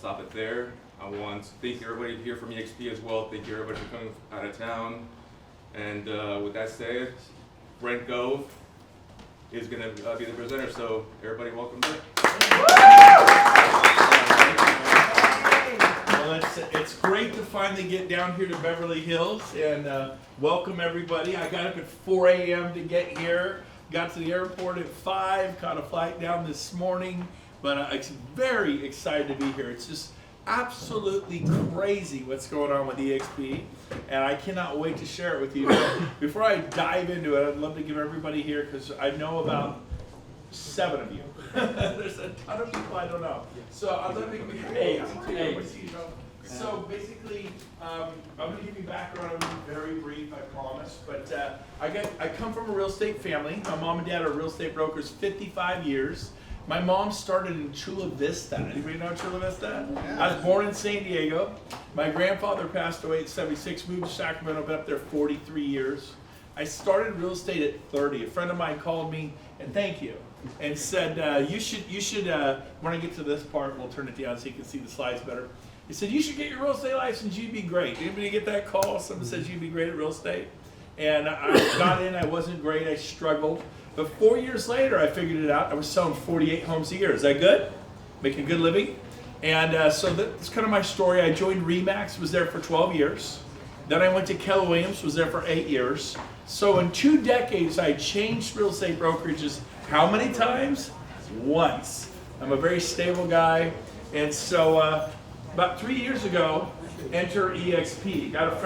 stop it there. I want to thank everybody here from EXP as well. Thank you everybody for coming out of town. And with that said, Brent Gove is going to be the presenter. So everybody welcome Brent. Well, it's great to finally get down here to Beverly Hills and welcome everybody. I got up at 4 a.m. to get here. Got to the airport at 5, caught a flight down this morning, but I'm very excited to be here. It's just absolutely crazy what's going on with EXP, and I cannot wait to share it with you. Before I dive into it, I'd love to give everybody here, because I know about 7 of you. There's a ton of people I don't know. So I'd love to give you So basically, I'm going to give you background. I'm going to be very brief, I promise. But I come from a real estate family. My mom and dad are real estate brokers, 55 years. My mom started in Chula Vista. Anybody know Chula Vista? Yeah. I was born in San Diego. My grandfather passed away at 76, moved to Sacramento, been up there 43 years. I started real estate at 30. A friend of mine called me, and thank you, and said, you should when I get to this part, we'll turn it down so you can see the slides better. He said, you should get your real estate license, you'd be great. Anybody get that call? Someone says you'd be great at real estate? And I got in, I wasn't great, I struggled. But 4 years later, I figured it out. I was selling 48 homes a year. Is that good? Making a good living? And so that's kind of my story. I joined RE/MAX, was there for 12 years. Then I went to Keller Williams, was there for 8 years. So in 2 decades, I changed real estate brokerages how many times? Once. I'm a very stable guy. And so about 3 years ago, enter EXP. Got a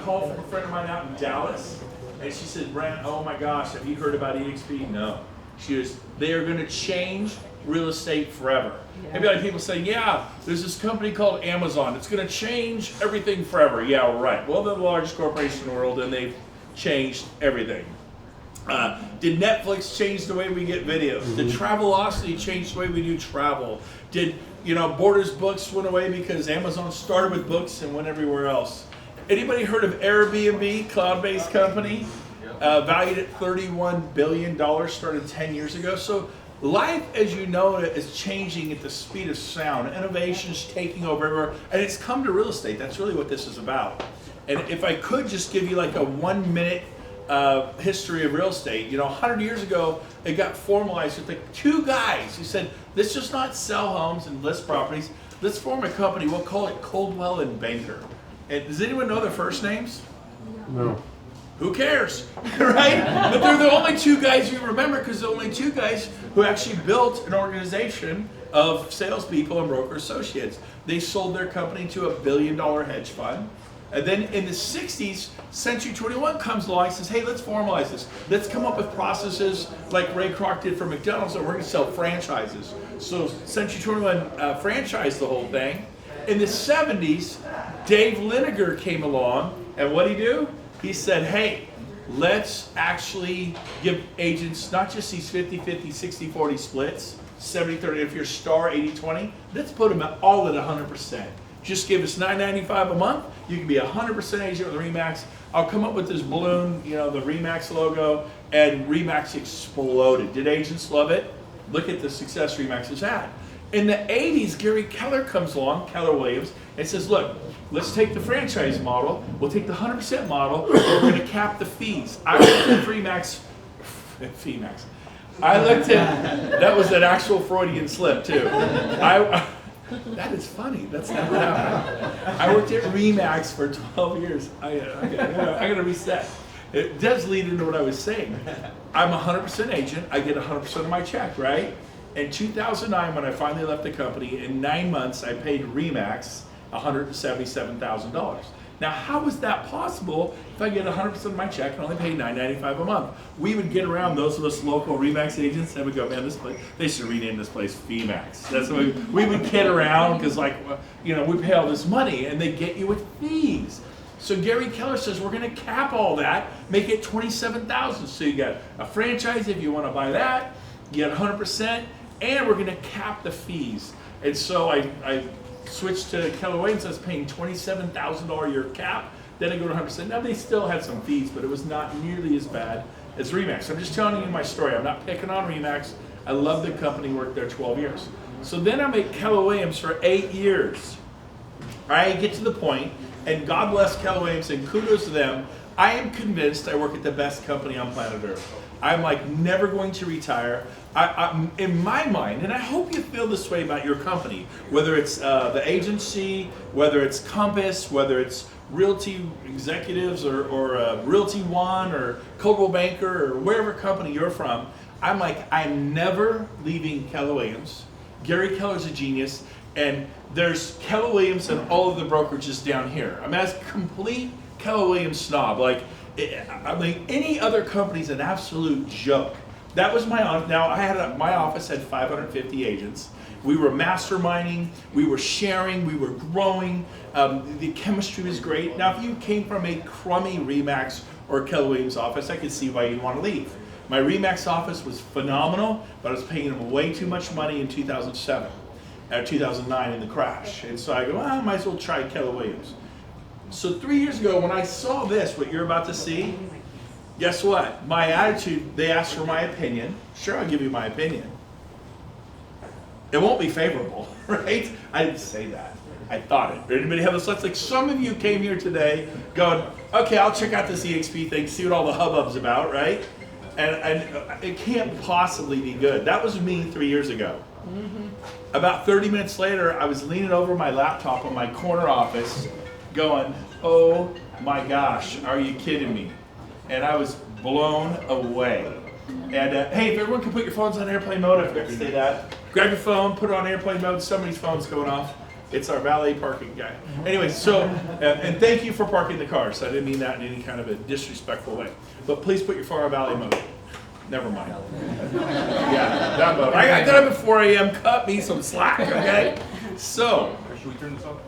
call from a friend of mine out in Dallas. And she said, Brent, oh my gosh, have you heard about EXP? No. She goes, they are going to change real estate forever. Yeah. Maybe like people saying, yeah, there's this company called Amazon. It's going to change everything forever. Yeah, right. Well, they're the largest corporation in the world, and they've changed everything. Did Netflix change the way we get videos? Mm-hmm. Did Travelocity change the way we do travel? Did, Borders Books went away because Amazon started with books and went everywhere else? Anybody heard of Airbnb, cloud-based company? Valued at $31 billion, started 10 years ago. So life, as you know, is changing at the speed of sound. Innovation's taking over everywhere, and it's come to real estate. That's really what this is about. And if I could just give you like a 1-minute history of real estate, 100 years ago, it got formalized with like 2 guys who said, let's just not sell homes and list properties. Let's form a company. We'll call it Coldwell and Banker. And does anyone know their first names? No. Who cares, right? But they're the only 2 guys you remember, because the only 2 guys who actually built an organization of salespeople and broker associates. They sold their company to a $1 billion hedge fund. And then in the 60s, Century 21 comes along and says, hey, let's formalize this. Let's come up with processes like Ray Kroc did for McDonald's, and we're going to sell franchises. So Century 21 franchised the whole thing. In the 70s, Dave Liniger came along, and what did he do? He said, hey, let's actually give agents not just these 50-50, 60-40 splits, 70-30, if you're star 80-20, let's put them all at 100%. Just give us $9.95 a month. You can be 100% agent with RE/MAX. I'll come up with this balloon, the RE/MAX logo, and RE/MAX exploded. Did agents love it? Look at the success RE/MAX has had. In the 80s, Gary Keller comes along, Keller Williams, and says, look, let's take the franchise model, we'll take the 100% model, and we're going to cap the fees. I looked at RE/MAX, fee-max. I looked at, that was an actual Freudian slip too. That is funny, that's never happened. I worked at RE/MAX for 12 years. I got to reset. It does lead into what I was saying. I'm a 100% agent, I get 100% of my check, right? In 2009, when I finally left the company, in 9 months, I paid RE/MAX $177,000. Now, how was that possible if I get 100% of my check and only pay $9.95 a month? We would get around, those of us local RE/MAX agents, and we go, man, this place, they should rename this place fee-max. That's what we would kid around, because we pay all this money, and they get you with fees. So Gary Keller says, we're going to cap all that, make it $27,000. So you got a franchise if you want to buy that, you get 100%, and we're going to cap the fees. And so I switched to Keller Williams. I was paying $27,000 a year cap. Then I go to 100%. Now they still had some fees, but it was not nearly as bad as RE/MAX. I'm just telling you my story. I'm not picking on RE/MAX. I love the company. Worked there 12 years. So then I'm at Keller Williams for 8 years. I get to the point, and God bless Keller Williams and kudos to them, I am convinced I work at the best company on planet Earth. I'm like never going to retire. In my mind, and I hope you feel this way about your company, whether it's the agency, whether it's Compass, whether it's Realty Executives or Realty One or Coldwell Banker or wherever company you're from, I'm like, I'm never leaving Keller Williams. Gary Keller's a genius, and there's Keller Williams and all of the brokerages down here. I'm as complete Keller Williams snob. Like, I mean, any other company's an absolute joke. That was my office. Now, my office had 550 agents. We were masterminding, we were sharing, we were growing. The chemistry was great. Now, if you came from a crummy RE/MAX or Keller Williams office, I could see why you'd want to leave. My RE/MAX office was phenomenal, but I was paying them way too much money in 2007, 2009 in the crash. And so I go, well, I might as well try Keller Williams. So 3 years ago, when I saw this, what you're about to see, guess what? My attitude, they asked for my opinion. Sure, I'll give you my opinion. It won't be favorable, right? I didn't say that. I thought it. Anybody have a sense? Like some of you came here today going, okay, I'll check out this EXP thing, see what all the hubbub's about, right? And it can't possibly be good. That was me 3 years ago. About 30 minutes later, I was leaning over my laptop in my corner office going, oh my gosh, are you kidding me? And I was blown away. And hey, if everyone can put your phones on airplane mode, I forgot to say that. Grab your phone, put it on airplane mode, somebody's phone's going off. It's our valet parking guy. Anyway, so, and thank you for parking the cars. I didn't mean that in any kind of a disrespectful way. But please put your phone on valet mode. Never mind. Yeah, that mode. I got up at 4 a.m., cut me some slack, okay? So, Should we turn this off?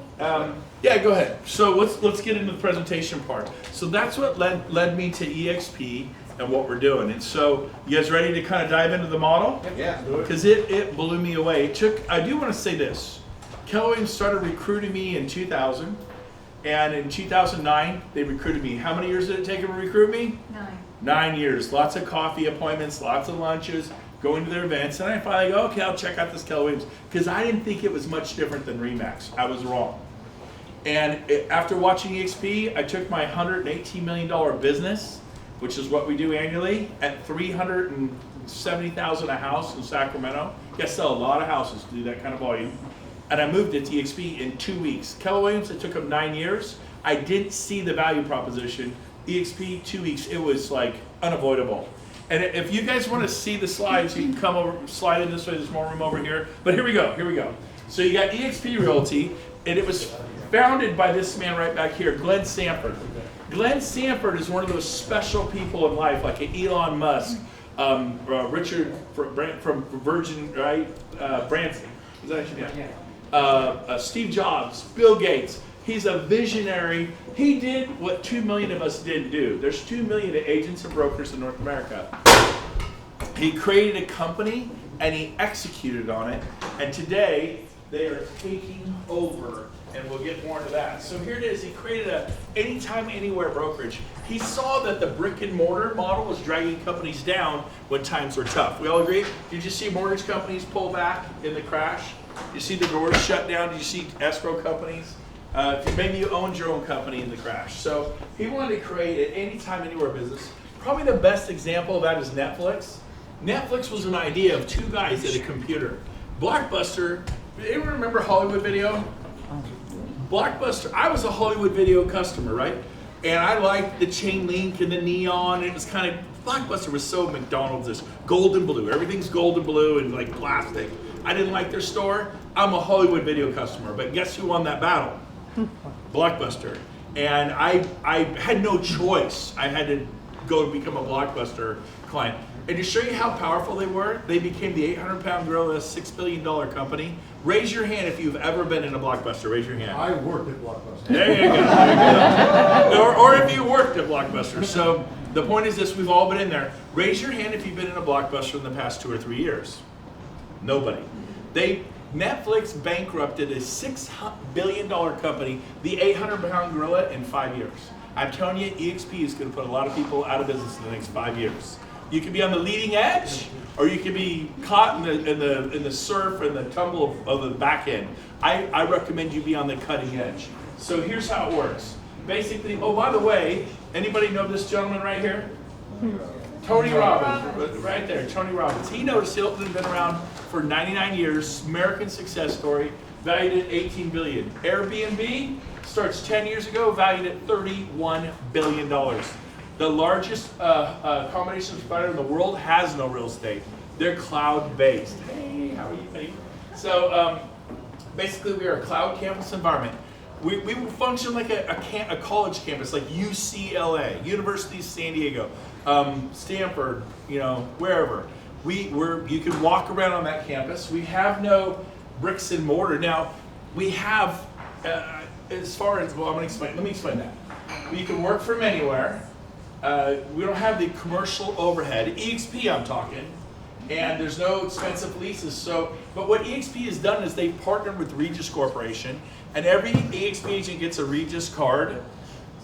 yeah, go ahead. So let's get into the presentation part. So that's what led me to EXP and what we're doing. And so you guys ready to kind of dive into the model? Yeah. Because it blew me away. I do want to say this. Keller Williams started recruiting me in 2000, and in 2009 they recruited me. How many years did it take them to recruit me? 9. 9 years. Lots of coffee appointments, lots of lunches, going to their events, and I finally go, okay, I'll check out this Keller Williams, because I didn't think it was much different than RE/MAX. I was wrong. And after watching EXP, I took my $118 million business, which is what we do annually, at $370,000 a house in Sacramento. You guys sell a lot of houses to do that kind of volume. And I moved it to EXP in 2 weeks. Keller Williams, it took them 9 years. I didn't see the value proposition. EXP, 2 weeks, it was like unavoidable. And if you guys want to see the slides, you can come over, slide in this way, there's more room over here. But here we go. So you got EXP Realty, and it was founded by this man right back here, Glenn Sanford. Glenn Sanford is one of those special people in life, like an Elon Musk, Richard Brent from Virgin, right? Branson. Is that actually? Yeah. Steve Jobs, Bill Gates. He's a visionary. He did what 2 million of us didn't do. There's 2 million agents and brokers in North America. He created a company and he executed on it. And today they are taking over, and we'll get more into that. So here it is. He created a anytime, anywhere brokerage. He saw that the brick and mortar model was dragging companies down when times were tough. We all agree? Did you see mortgage companies pull back in the crash? Did you see the doors shut down? Did you see escrow companies? Maybe you owned your own company in the crash. So he wanted to create an anytime, anywhere business. Probably the best example of that is Netflix. Netflix was an idea of 2 guys at a computer. Blockbuster, anyone remember Hollywood Video? Blockbuster, I was a Hollywood Video customer, right? And I liked the chain link and the neon. It was kind of, Blockbuster was so McDonald's-ish, gold and blue. Everything's gold and blue and like plastic. I didn't like their store. I'm a Hollywood Video customer, but guess who won that battle? Blockbuster. And I had no choice. I had to go become a Blockbuster client. And to show you how powerful they were, they became the 800-pound gorilla, $6 billion company. Raise your hand if you've ever been in a Blockbuster. Raise your hand. I worked at Blockbuster. There you go. There you go. Or if you worked at Blockbuster. So the point is this, we've all been in there. Raise your hand if you've been in a Blockbuster in the past 2 or 3 years. Nobody. Netflix bankrupted a $6 billion company, the 800-pound gorilla, in 5 years. I'm telling you, EXP is going to put a lot of people out of business in the next 5 years. You can be on the leading edge, or you can be caught in the surf and the tumble of the back end. I recommend you be on the cutting edge. So here's how it works. Basically, oh, by the way, anybody know this gentleman right here? Tony Robbins, right there, Tony Robbins. He knows Hilton has been around for 99 years, American success story, valued at $18 billion. Airbnb starts 10 years ago, valued at $31 billion. The largest accommodation provider in the world has no real estate. They're cloud-based. Hey, how are you, buddy? So basically, we are a cloud campus environment. We function like a college campus, like UCLA, University of San Diego, Stanford, wherever. You can walk around on that campus. We have no bricks and mortar. Now, we have, as far as, well, let me explain that. You can work from anywhere. We don't have the commercial overhead. EXP, I'm talking. And there's no expensive leases. But what EXP has done is they've partnered with Regis Corporation, and every EXP agent gets a Regis card.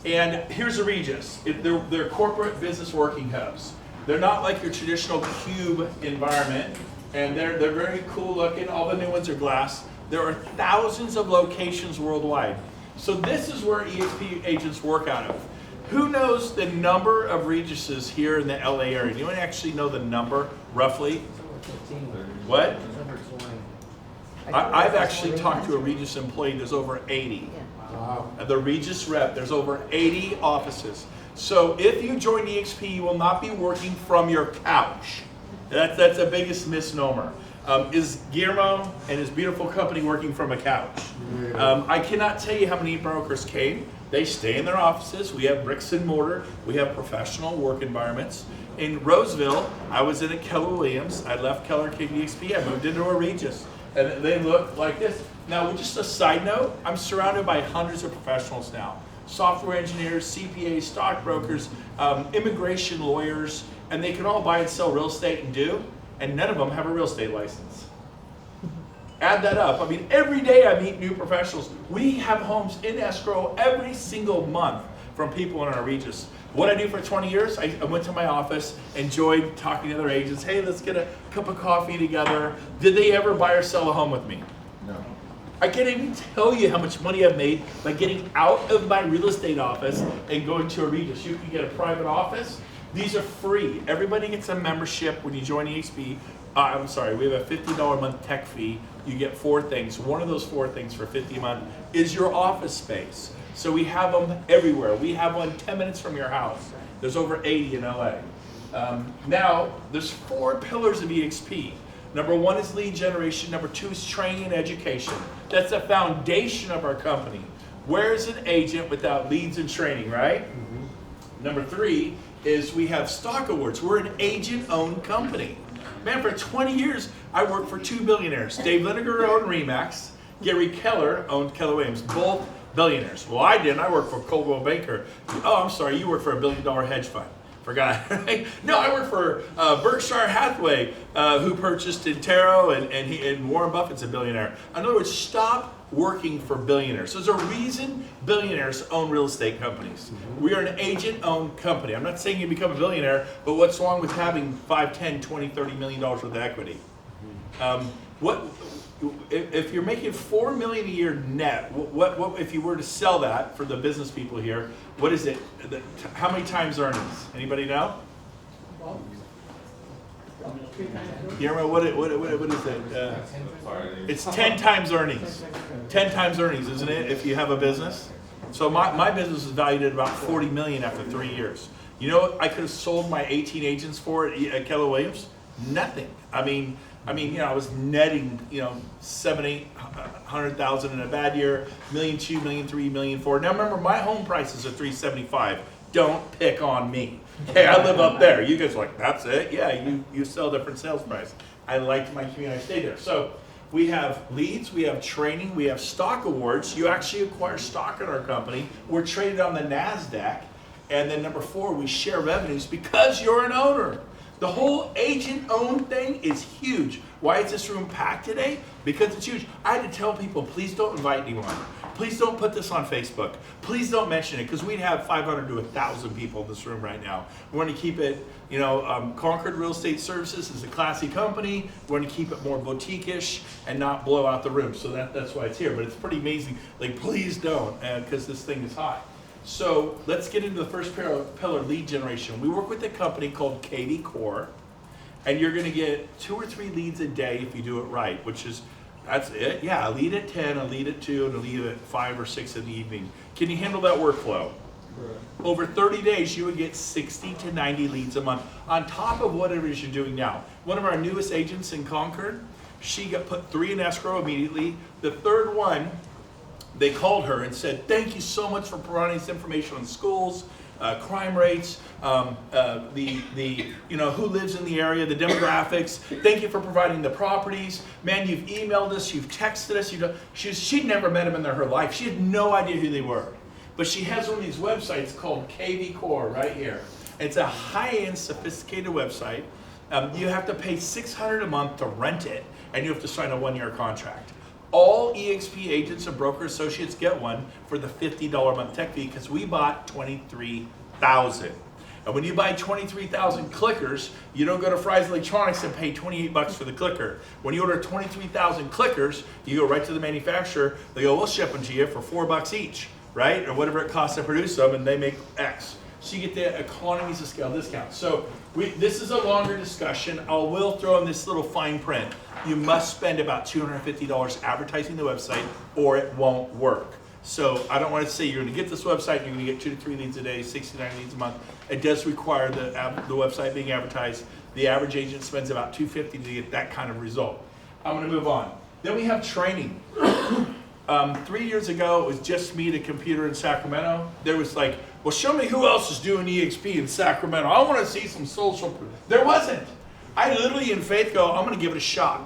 And here's a Regis. They're corporate business working hubs. They're not like your traditional cube environment, and they're very cool looking. All the new ones are glass. There are thousands of locations worldwide. So this is where EXP agents work out of. Who knows the number of Regises here in the LA area? Anyone actually know the number, roughly? What? I've actually talked to a Regis employee, there's over 80. Wow. The Regis rep, there's over 80 offices. So if you join EXP, you will not be working from your couch. That's the biggest misnomer. Is Guillermo and his beautiful company working from a couch? I cannot tell you how many brokers came. They stay in their offices. We have bricks and mortar. We have professional work environments. In Roseville, I was in a Keller Williams. I left Keller, came to EXP. I moved into a Regis. And they look like this. Now, just a side note, I'm surrounded by hundreds of professionals now. Software engineers, CPAs, stockbrokers, immigration lawyers, and they can all buy and sell real estate and none of them have a real estate license. Add that up. I mean, every day I meet new professionals. We have homes in escrow every single month from people in our Regis. What I do for 20 years, I went to my office, enjoyed talking to other agents. Hey, let's get a cup of coffee together. Did they ever buy or sell a home with me? No. I can't even tell you how much money I've made by getting out of my real estate office and going to a Regis. You can get a private office. These are free. Everybody gets a membership when you join EXP. I'm sorry, we have a $50 a month tech fee. You get 4 things. One of those 4 things for $50 a month is your office space. So we have them everywhere. We have one 10 minutes from your house. There's over 80 in LA. Now, there's 4 pillars of EXP. Number 1 is lead generation. Number 2 is training and education. That's the foundation of our company. Where is an agent without leads and training, right? Mm-hmm. Number 3 is we have stock awards. We're an agent-owned company. Man, for 20 years, I worked for 2 billionaires. Dave Liniger owned Remax. Gary Keller owned Keller Williams, both billionaires. Well, I didn't. I worked for Coldwell Banker. Oh, I'm sorry, you work for a $1 billion hedge fund. Forgot, right? No, I work for Berkshire Hathaway, who purchased Intero, and Warren Buffett's a billionaire. In other words, stop working for billionaires. There's a reason billionaires own real estate companies. Mm-hmm. We are an agent-owned company. I'm not saying you become a billionaire, but what's wrong with having 5, 10, 20, $30 million worth of equity? If you're making $4 million a year net, what if you were to sell that for the business people here? What is it? How many times earnings? Anybody know? Guillermo, what is it? It's 10 times earnings. 10 times earnings, isn't it? If you have a business. So my business is valued at about $40 million after 3 years. You know what I could have sold my 18 agents for at Keller Williams? Nothing. I mean, I was netting, 700,000 in a bad year, $1.2 million, $1.3 million, $1.4 million. Now remember, my home price is at $375. Don't pick on me. Okay, I live up there. You guys are like, that's it? Yeah, you sell different sales price. I liked my community, I stayed there. So we have leads, we have training, we have stock awards. You actually acquire stock in our company. We're traded on the NASDAQ. And then number 4, we share revenues because you're an owner. The whole agent-owned thing is huge. Why is this room packed today? Because it's huge. I had to tell people, please don't invite anyone. Please don't put this on Facebook. Please don't mention it, because we'd have 500 to 1,000 people in this room right now. We want to keep it, Concord Real Estate Services is a classy company. We want to keep it more boutique-ish and not blow out the room. So that's why it's here. But it's pretty amazing. Like, please don't, because this thing is hot. So let's get into the first pillar, lead generation. We work with a company called KV Core, and you're going to get 2 or 3 leads a day if you do it right, that's it. Yeah, a lead at 10, a lead at 2, and a lead at 5 or 6 in the evening. Can you handle that workflow? Right. Over 30 days, you would get 60 to 90 leads a month on top of whatever it is you're doing now. One of our newest agents in Concord, she got put 3 in escrow immediately. The third one, they called her and said, thank you so much for providing this information on schools, crime rates, who lives in the area, the demographics. Thank you for providing the properties. Man, you've emailed us, you've texted us. She'd never met them in her life. She had no idea who they were. But she has one of these websites called KV Core right here. It's a high-end, sophisticated website. You have to pay $600 a month to rent it, and you have to sign a 1-year contract. All EXP agents and broker associates get one for the $50 a month tech fee, because we bought 23,000. And when you buy 23,000 clickers, you don't go to Fry's Electronics and pay 28 bucks for the clicker. When you order 23,000 clickers, you go right to the manufacturer. They go, we'll ship them to you for $4 each, right? Or whatever it costs to produce them, and they make X. So you get the economies of scale discount. So this is a longer discussion. I will throw in this little fine print. You must spend about $250 advertising the website, or it won't work. So I don't want to say you're going to get this website, you're going to get 2 to 3 leads a day, 69 leads a month. It does require the website being advertised. The average agent spends about $250 to get that kind of result. I'm going to move on. Then we have training. 3 years ago, it was just me, the computer in Sacramento. There was like, well, show me who else is doing EXP in Sacramento. I want to see some social proof. There wasn't. I literally, in faith, go, I'm going to give it a shot.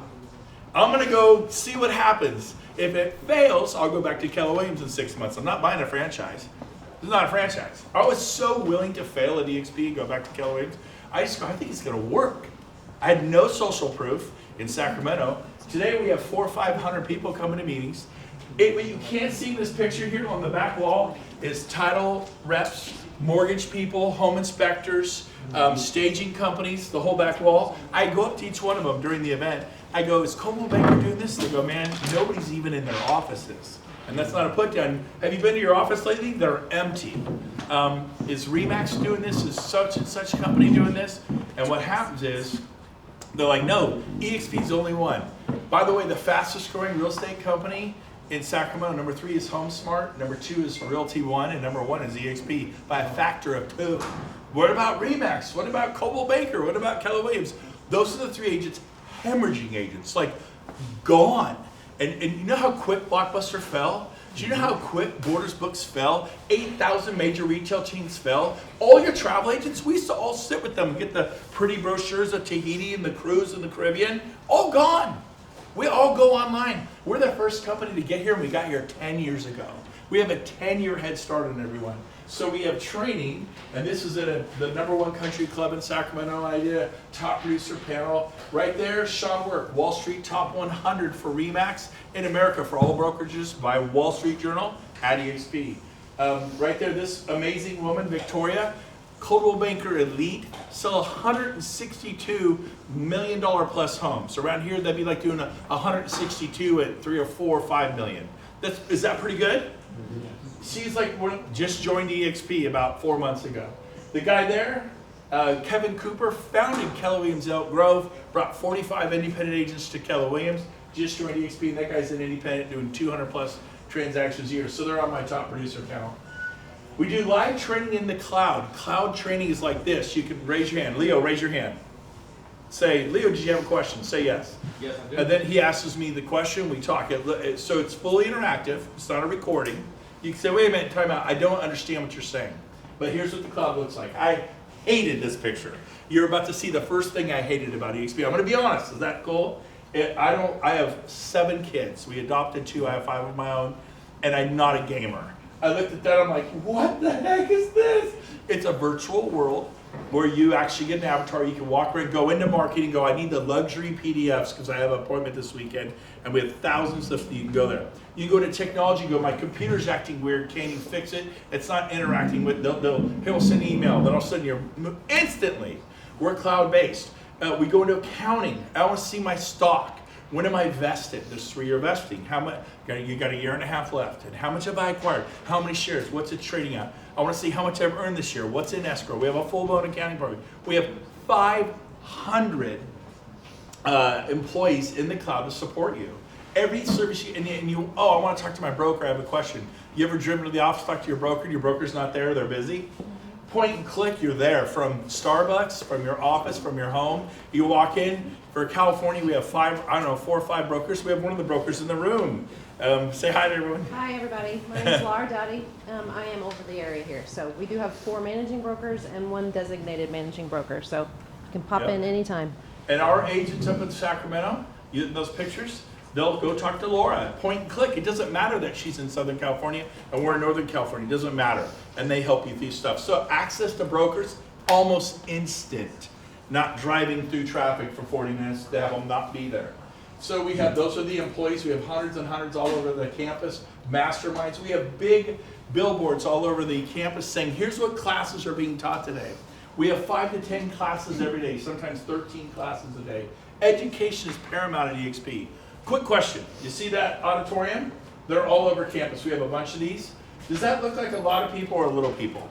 I'm going to go see what happens. If it fails, I'll go back to Keller Williams in 6 months. I'm not buying a franchise. It's not a franchise. I was so willing to fail at EXP and go back to Keller Williams. I just go, I think it's going to work. I had no social proof in Sacramento. Today we have 400 or 500 people coming to meetings. What you can't see in this picture here on the back wall is title reps, mortgage people, home inspectors, staging companies, the whole back wall. I go up to each one of them during the event. I go, is Coldwell Banker doing this? They go, man, nobody's even in their offices. And that's not a put down. Have you been to your office lately? They're empty. Is Remax doing this? Is such and such company doing this? And what happens is, they're like, no, EXP's the only one. By the way, the fastest growing real estate company in Sacramento, number 3 is HomeSmart, number 2 is Realty One, and number 1 is EXP by a factor of 2. What about Remax? What about Coldwell Banker? What about Keller Williams? Those are the 3 agents, hemorrhaging agents, like gone. And you know how quick Blockbuster fell? Do you know how quick Borders Books fell? 8,000 major retail chains fell. All your travel agents, we used to all sit with them and get the pretty brochures of Tahiti and the cruise and the Caribbean, all gone. We all go online. We're the first company to get here, and we got here 10 years ago. We have a 10-year head start on everyone. So we have training, and this is at the #1 country club in Sacramento. I did a top producer panel. Right there, Sean Work, Wall Street Top 100 for Remax in America for all brokerages by Wall Street Journal at EXP. Right there, this amazing woman, Victoria, Coldwell Banker Elite, sell $162 million plus homes. Around here, that'd be like doing 162 at 3 or 4 or 5 million. Is that pretty good? She's like, just joined EXP about 4 months ago. The guy there, Kevin Cooper, founded Keller Williams Elk Grove, brought 45 independent agents to Keller Williams, just joined EXP, and that guy's an independent doing 200 plus transactions a year. So they're on my top producer panel. We do live training in the cloud. Cloud training is like this. You can raise your hand. Leo, raise your hand. Say, Leo, did you have a question? Say yes. Yes, I do. And then he asks me the question. We talk. So it's fully interactive. It's not a recording. You can say, wait a minute, time out. I don't understand what you're saying. But here's what the cloud looks like. I hated this picture. You're about to see the first thing I hated about EXP. I'm going to be honest. Is that cool? I have 7 kids. We adopted 2. I have 5 of my own. And I'm not a gamer. I looked at that, I'm like, what the heck is this? It's a virtual world. where you actually get an avatar. You can walk around, go into marketing, go, I need the luxury PDFs because I have an appointment this weekend, and we have thousands of stuff. You can go there. You go to technology, go, my computer's acting weird, can you fix it? It's not interacting with, he'll send an email, then all of a sudden you're instantly, we're cloud-based. We go into accounting. I want to see my stock. When am I vested? There's 3-year vesting. How much? You got a year and a half left. And how much have I acquired? How many shares? What's it trading at? I want to see how much I've earned this year. What's in escrow? We have a full-blown accounting program. We have 500 employees in the cloud to support you. Every service I want to talk to my broker. I have a question. You ever driven to the office, talk to your broker? Your broker's not there. They're busy. Point and click, you're there from Starbucks, from your office, from your home. You walk in. For California, we have 4 or 5 brokers. We have one of the brokers in the room. Say hi to everyone. Hi, everybody. My name is Laura Dowdy. I am over the area here. So we do have 4 managing brokers and 1 designated managing broker. So you can pop in anytime. And our agents up in Sacramento, those pictures, they'll go talk to Laura. Point and click. It doesn't matter that she's in Southern California and we're in Northern California. It doesn't matter. And they help you through stuff. So access to brokers, almost instant. Not driving through traffic for 40 minutes to have them not be there. So we have, those are the employees. We have hundreds and hundreds all over the campus, masterminds. We have big billboards all over the campus saying, here's what classes are being taught today. We have 5 to 10 classes every day, sometimes 13 classes a day. Education is paramount at EXP. Quick question, you see that auditorium? They're all over campus. We have a bunch of these. Does that look like a lot of people or little people?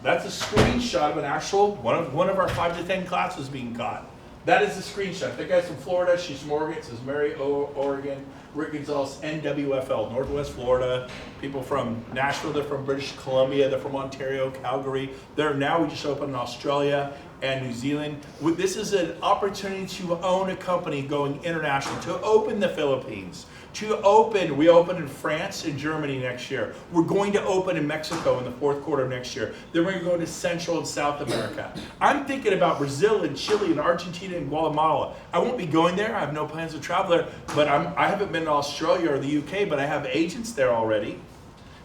That's a screenshot of an actual, one of our 5 to 10 classes being taught. That is a screenshot. That guy's from Florida, she's from Oregon, it says Mary, Oregon, Rick Gonzalez, NWFL, Northwest Florida. People from Nashville, they're from British Columbia, they're from Ontario, Calgary. Now we just opened in Australia and New Zealand. This is an opportunity to own a company going international, to open the Philippines, we open in France and Germany next year. We're going to open in Mexico in the 4th quarter of next year. Then we're going to go to Central and South America. I'm thinking about Brazil and Chile and Argentina and Guatemala. I won't be going there. I have no plans to travel there, but I haven't been to Australia or the UK, but I have agents there already.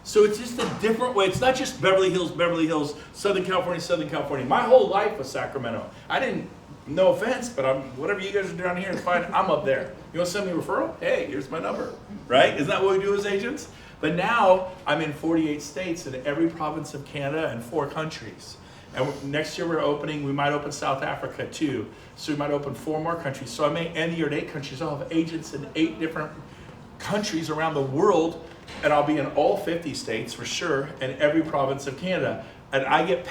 So it's just a different way. It's not just Beverly Hills, Southern California. My whole life was Sacramento. No offense, but whatever you guys are doing here is fine. I'm up there. You want to send me a referral? Hey, here's my number, right? Isn't that what we do as agents? But now I'm in 48 states in every province of Canada and 4 countries. And next year we might open South Africa too. So we might open 4 more countries. So I may end the year at 8 countries. I'll have agents in 8 different countries around the world, and I'll be in all 50 states for sure, and every province of Canada. And I get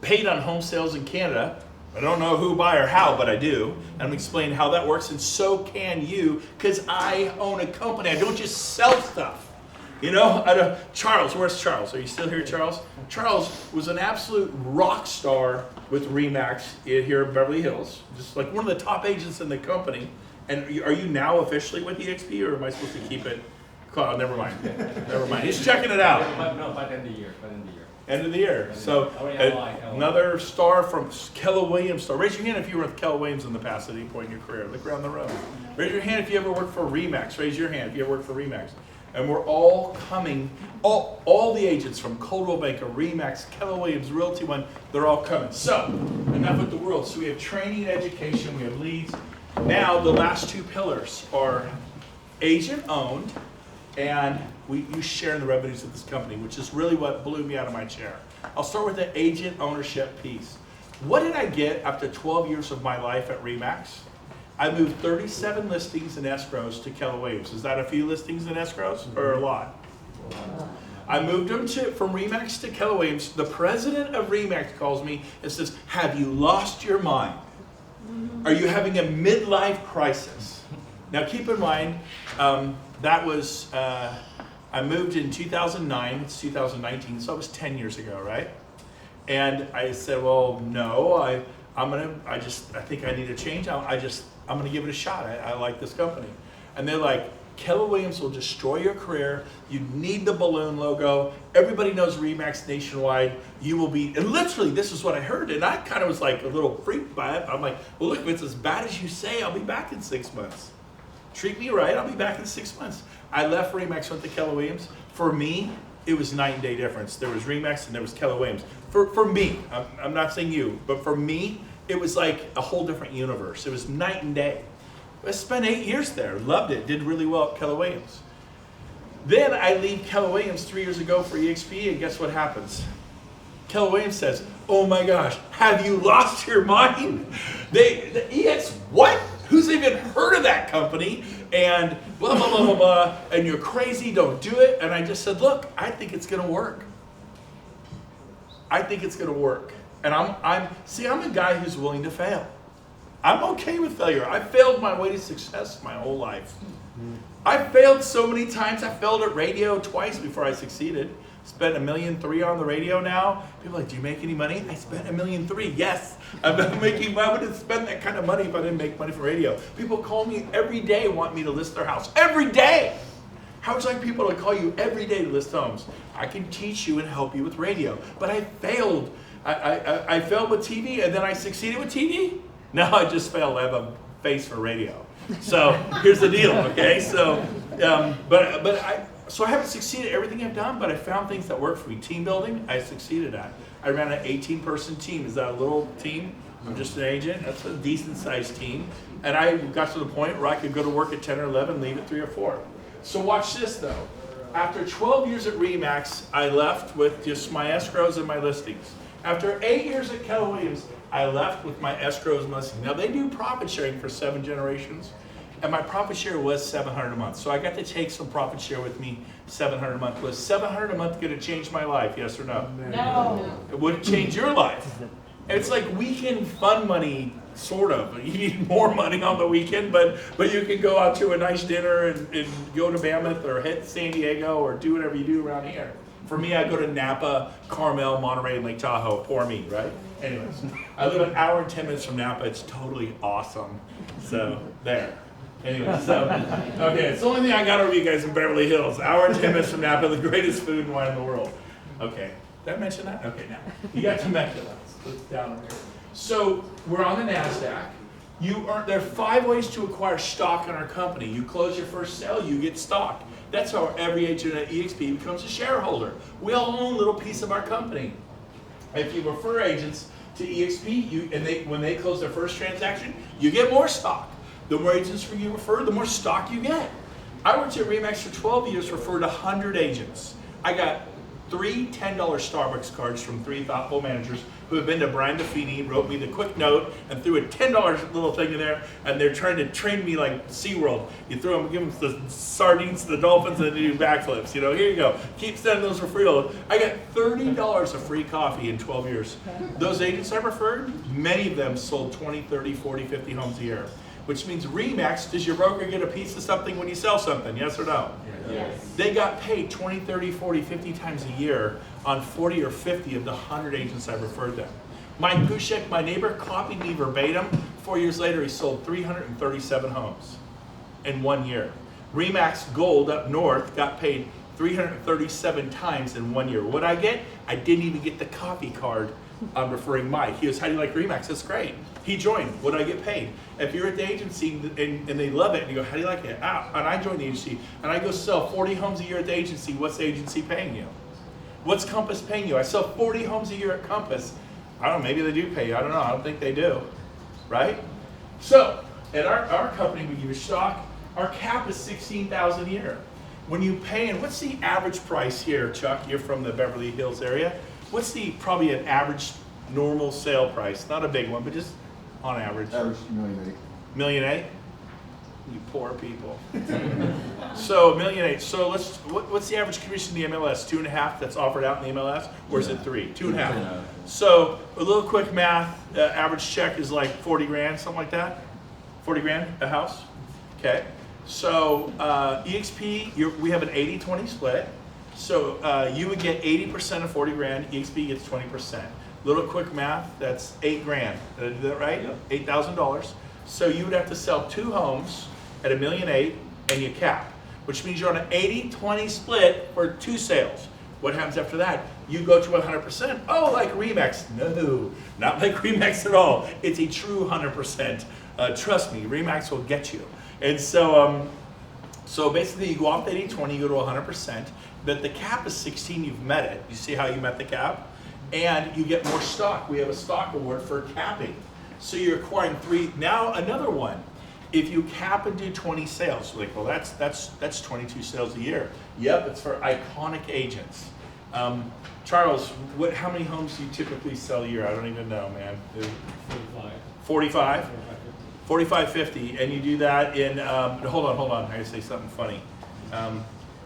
paid on home sales in Canada. I don't know who, by, or how, but I do. And I'm explaining how that works, and so can you, because I own a company. I don't just sell stuff. Charles, where's Charles? Are you still here, Charles? Charles was an absolute rock star with RE/MAX here in Beverly Hills, just like one of the top agents in the company. And are you now officially with EXP, or am I supposed to keep it? Oh, never mind. He's checking it out. No, by the end of the year. End of the year. So another star from Keller Williams star. Raise your hand if you were with Keller Williams in the past at any point in your career. Look around the room. Raise your hand if you ever worked for RE/MAX. Raise your hand if you ever worked for RE/MAX. And we're all coming, all the agents from Coldwell Banker, RE/MAX, Keller Williams, Realty One, they're all coming. So, enough with the world. So we have training and education, we have leads. Now the last 2 pillars are agent owned, and you share in the revenues of this company, which is really what blew me out of my chair. I'll start with the agent ownership piece. What did I get after 12 years of my life at RE/MAX? I moved 37 listings and escrows to Keller Williams. Is that a few listings and escrows or a lot? I moved them from RE/MAX to Keller Williams. The president of RE/MAX calls me and says, have you lost your mind? Are you having a midlife crisis? Now keep in mind, that was, I moved in 2009, it's 2019, so it was 10 years ago, right? And I said, well, no, I think I need a change. I'm gonna give it a shot. I like this company. And they're like, Keller Williams will destroy your career. You need the balloon logo. Everybody knows RE/MAX nationwide. You will be, and literally this is what I heard. And I kind of was like a little freaked by it. I'm like, well, look, if it's as bad as you say, I'll be back in 6 months. Treat me right, I'll be back in 6 months. I left RE/MAX, went to Keller Williams. For me, it was night and day difference. There was Remax and there was Keller Williams. For me, I'm not saying you, but for me, it was like a whole different universe. It was night and day. I spent 8 years there, loved it, did really well at Keller Williams. Then I leave Keller Williams 3 years ago for EXP, and guess what happens? Keller Williams says, oh my gosh, have you lost your mind? What? Who's even heard of that company? And blah, blah, blah, blah, blah, and you're crazy, don't do it. And I just said, look, I think it's gonna work. I think it's gonna work. And I'm a guy who's willing to fail. I'm okay with failure. I failed my way to success my whole life. I failed so many times. I failed at radio twice before I succeeded. Spent $1.3 million on the radio now. People are like, do you make any money? I spent $1.3 million. Yes, I would have spent that kind of money if I didn't make money from radio. People call me every day, want me to list their house. Every day. How would you like people to call you every day to list homes? I can teach you and help you with radio. But I failed. I failed with TV, and then I succeeded with TV. Now I just failed. I have a face for radio. So here's the deal, okay? So, so I haven't succeeded at everything I've done, but I found things that work for me. Team building, I succeeded at. I ran an 18-person team. Is that a little team? I'm just an agent. That's a decent-sized team. And I got to the point where I could go to work at 10 or 11, leave at 3 or 4. So watch this, though. After 12 years at Remax, I left with just my escrows and my listings. After 8 years at Keller Williams, I left with my escrows and listings. Now, they do profit sharing for 7 generations. And my profit share was $700 a month. So I got to take some profit share with me, $700 a month. Was $700 a month going to change my life, yes or no? No. It would change your life. It's like weekend fun money, sort of. You need more money on the weekend, but you can go out to a nice dinner and go to Mammoth or hit San Diego or do whatever you do around here. For me, I go to Napa, Carmel, Monterey, and Lake Tahoe. Poor me, right? Anyways, I live an hour and 10 minutes from Napa. It's totally awesome. So, there. Anyway, so, okay, it's the only thing I got over you guys in Beverly Hills. Hour and 10 minutes from Napa, the greatest food and wine in the world. Okay, did I mention that? Okay, now, you got Temecula. Let's down over here. So, we're on the NASDAQ. There are 5 ways to acquire stock in our company. You close your first sale, you get stock. That's how every agent at EXP becomes a shareholder. We all own a little piece of our company. If you refer agents to EXP, when they close their first transaction, you get more stock. The more agents you refer, the more stock you get. I worked at Remax for 12 years, referred 100 agents. I got 3 $10 Starbucks cards from 3 thoughtful managers who have been to Brian Buffini, wrote me the quick note, and threw a $10 little thing in there, and they're trying to train me like SeaWorld. You throw them, give them the sardines to the dolphins, and they do backflips. Here you go. Keep sending those for free. I got $30 of free coffee in 12 years. Those agents I referred, many of them sold 20, 30, 40, 50 homes a year. Which means Remax, does your broker get a piece of something when you sell something, yes or no? Yes. They got paid 20, 30, 40, 50 times a year on 40 or 50 of the 100 agents I referred them. Mike Kushek, my neighbor, copied me verbatim. 4 years later, he sold 337 homes in 1 year. Remax Gold up north got paid 337 times in 1 year. What I get? I didn't even get the coffee card. I'm referring Mike. He goes, how do you like Remax? That's great. He joined. What do I get paid? If you're at the agency and they love it, and you go, how do you like it? And I joined the agency, and I go sell 40 homes a year at the agency. What's the agency paying you? What's Compass paying you? I sell 40 homes a year at Compass. I don't know, maybe they do pay you. I don't know. I don't think they do. Right? So, at our company, we give you stock. Our cap is $16,000 a year. When you pay, and what's the average price here, Chuck? You're from the Beverly Hills area. What's probably an average normal sale price? Not a big one, but just on average. Average $1.8 million. $1.8 million? You poor people. So $1.8 million. So what's the average commission in the MLS? 2.5 that's offered out in the MLS? Or is it 3? 2.5. So a little quick math, average check is like 40 grand, something like that? 40 grand a house? Okay. So EXP, we have an 80-20 split. So you would get 80% of 40 grand, EXP gets 20%. Little quick math, that's 8 grand. Did I do that right? Yep. $8,000. So you would have to sell 2 homes at $1.8 million and you cap, which means you're on an 80-20 split for 2 sales. What happens after that? You go to 100%. Oh, like Remax. No, not like Remax at all. It's a true 100%. Trust me, Remax will get you. And so, so basically you go off the 80-20, you go to 100%. but the cap is 16, you've met it. You see how you met the cap? And you get more stock. We have a stock award for capping. So you're acquiring 3, now another one. If you cap and do 20 sales, like, well, that's 22 sales a year. Yep, it's for iconic agents. Charles, how many homes do you typically sell a year? I don't even know, man. 45? 45, 50, and you do that in, hold on, I gotta say something funny.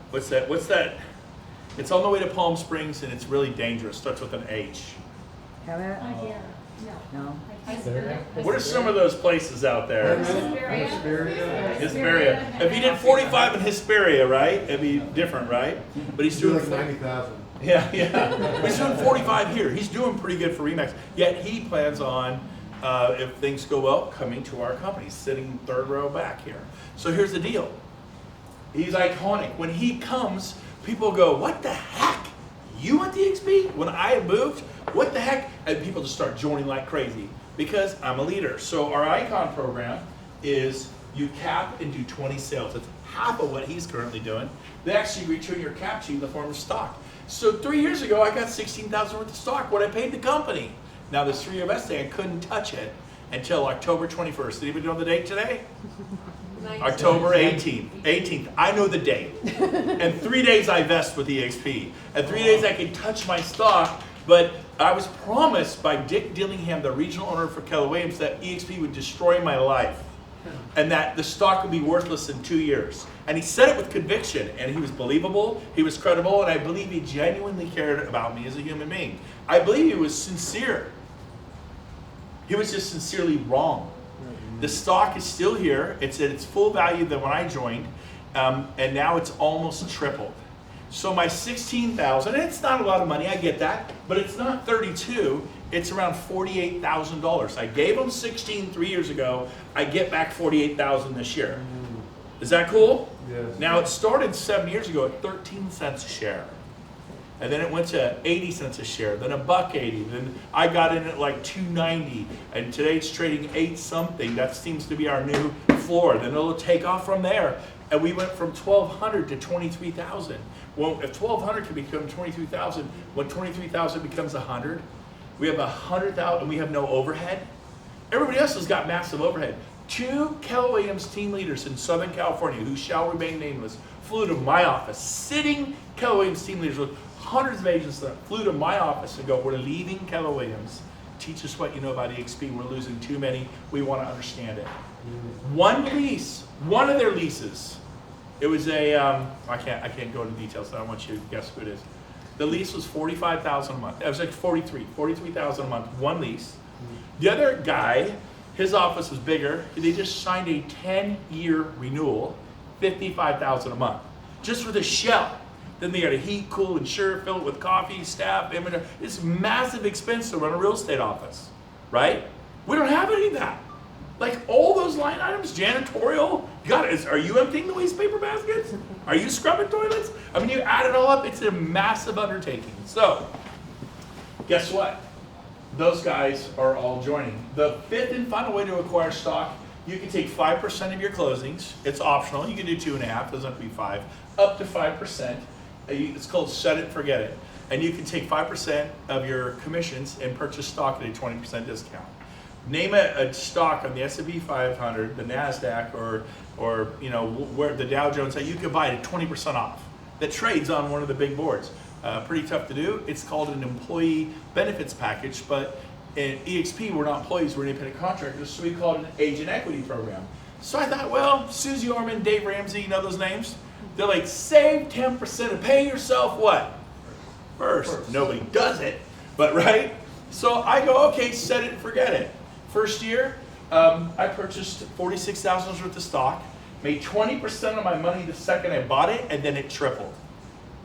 What's that? It's on the way to Palm Springs and it's really dangerous, starts with an H. No. What are some of those places out there? Hesperia. If he did 45 in Hesperia, right? It'd be different, right? But he's doing like 90,000. Yeah. He's doing 45 here. He's doing pretty good for Remax. Yet he plans on, if things go well, coming to our company, He's sitting 3rd row back here. So here's the deal. He's iconic. When he comes, people go, what the heck? You at the EXP? When I moved? What the heck? And people just start joining like crazy because I'm a leader. So our icon program is you cap and do 20 sales. That's half of what he's currently doing. They actually return your cap sheet in the form of stock. So 3 years ago, I got 16,000 worth of stock, what I paid the company. Now there's 3 of us there, I couldn't touch it until October 21st. Anybody know the date today? October 18th. I know the date. And 3 days I vest with EXP. And 3 days I can touch my stock, but I was promised by Dick Dillingham, the regional owner for Keller Williams, that EXP would destroy my life. And that the stock would be worthless in 2 years. And he said it with conviction, and he was believable, he was credible, and I believe he genuinely cared about me as a human being. I believe he was sincere. He was just sincerely wrong. The stock is still here. It's at its full value than when I joined, and now it's almost tripled. So my 16,000, and it's not a lot of money, I get that, but it's not 32, it's around $48,000. I gave them 16 3 years ago, I get back 48,000 this year. Is that cool? Yes. Now it started 7 years ago at 13 cents a share. And then it went to 80 cents a share, then $1.80, then I got in at like $2.90, and today it's trading 8 something. That seems to be our new floor. Then it'll take off from there. And we went from 1,200 to 23,000. Well, if 1,200 can become 23,000, when 23,000 becomes 100, we have 100,000, and we have no overhead. Everybody else has got massive overhead. 2 Keller Williams team leaders in Southern California, who shall remain nameless, flew to my office, sitting Keller Williams team leaders with hundreds of agents that flew to my office and go, we're leaving Keller Williams. Teach us what you know about EXP. We're losing too many. We want to understand it. One lease, one of their leases, it was a, I can't go into details, so I don't want you to guess who it is. The lease was $45,000 a month. It was like $43,000 a month, one lease. The other guy, his office was bigger. They just signed a 10-year renewal, $55,000 a month, just for the shell. Then they got to heat, cool, insure, fill it with coffee, staff, inventory. It's massive expense to run a real estate office, right? We don't have any of that. Like all those line items, janitorial, are you emptying the waste paper baskets? Are you scrubbing toilets? I mean, you add it all up, it's a massive undertaking. So, guess what? Those guys are all joining. The 5th and final way to acquire stock, you can take 5% of your closings. It's optional. You can do 2.5, doesn't have to be 5, up to 5%. It's called set it, forget it. And you can take 5% of your commissions and purchase stock at a 20% discount. Name a stock on the S&P 500, the NASDAQ, or you know, where the Dow Jones, that you can buy it at 20% off. That trades on one of the big boards. Pretty tough to do. It's called an employee benefits package, but in EXP, we're not employees, we're independent contractors, so we call it an agent equity program. So I thought, well, Susie Orman, Dave Ramsey, you know those names? They're like, save 10% and pay yourself what? First. Nobody does it, but right? So I go, okay, set it and forget it. First year, I purchased $46,000 worth of stock, made 20% of my money the second I bought it, and then it tripled.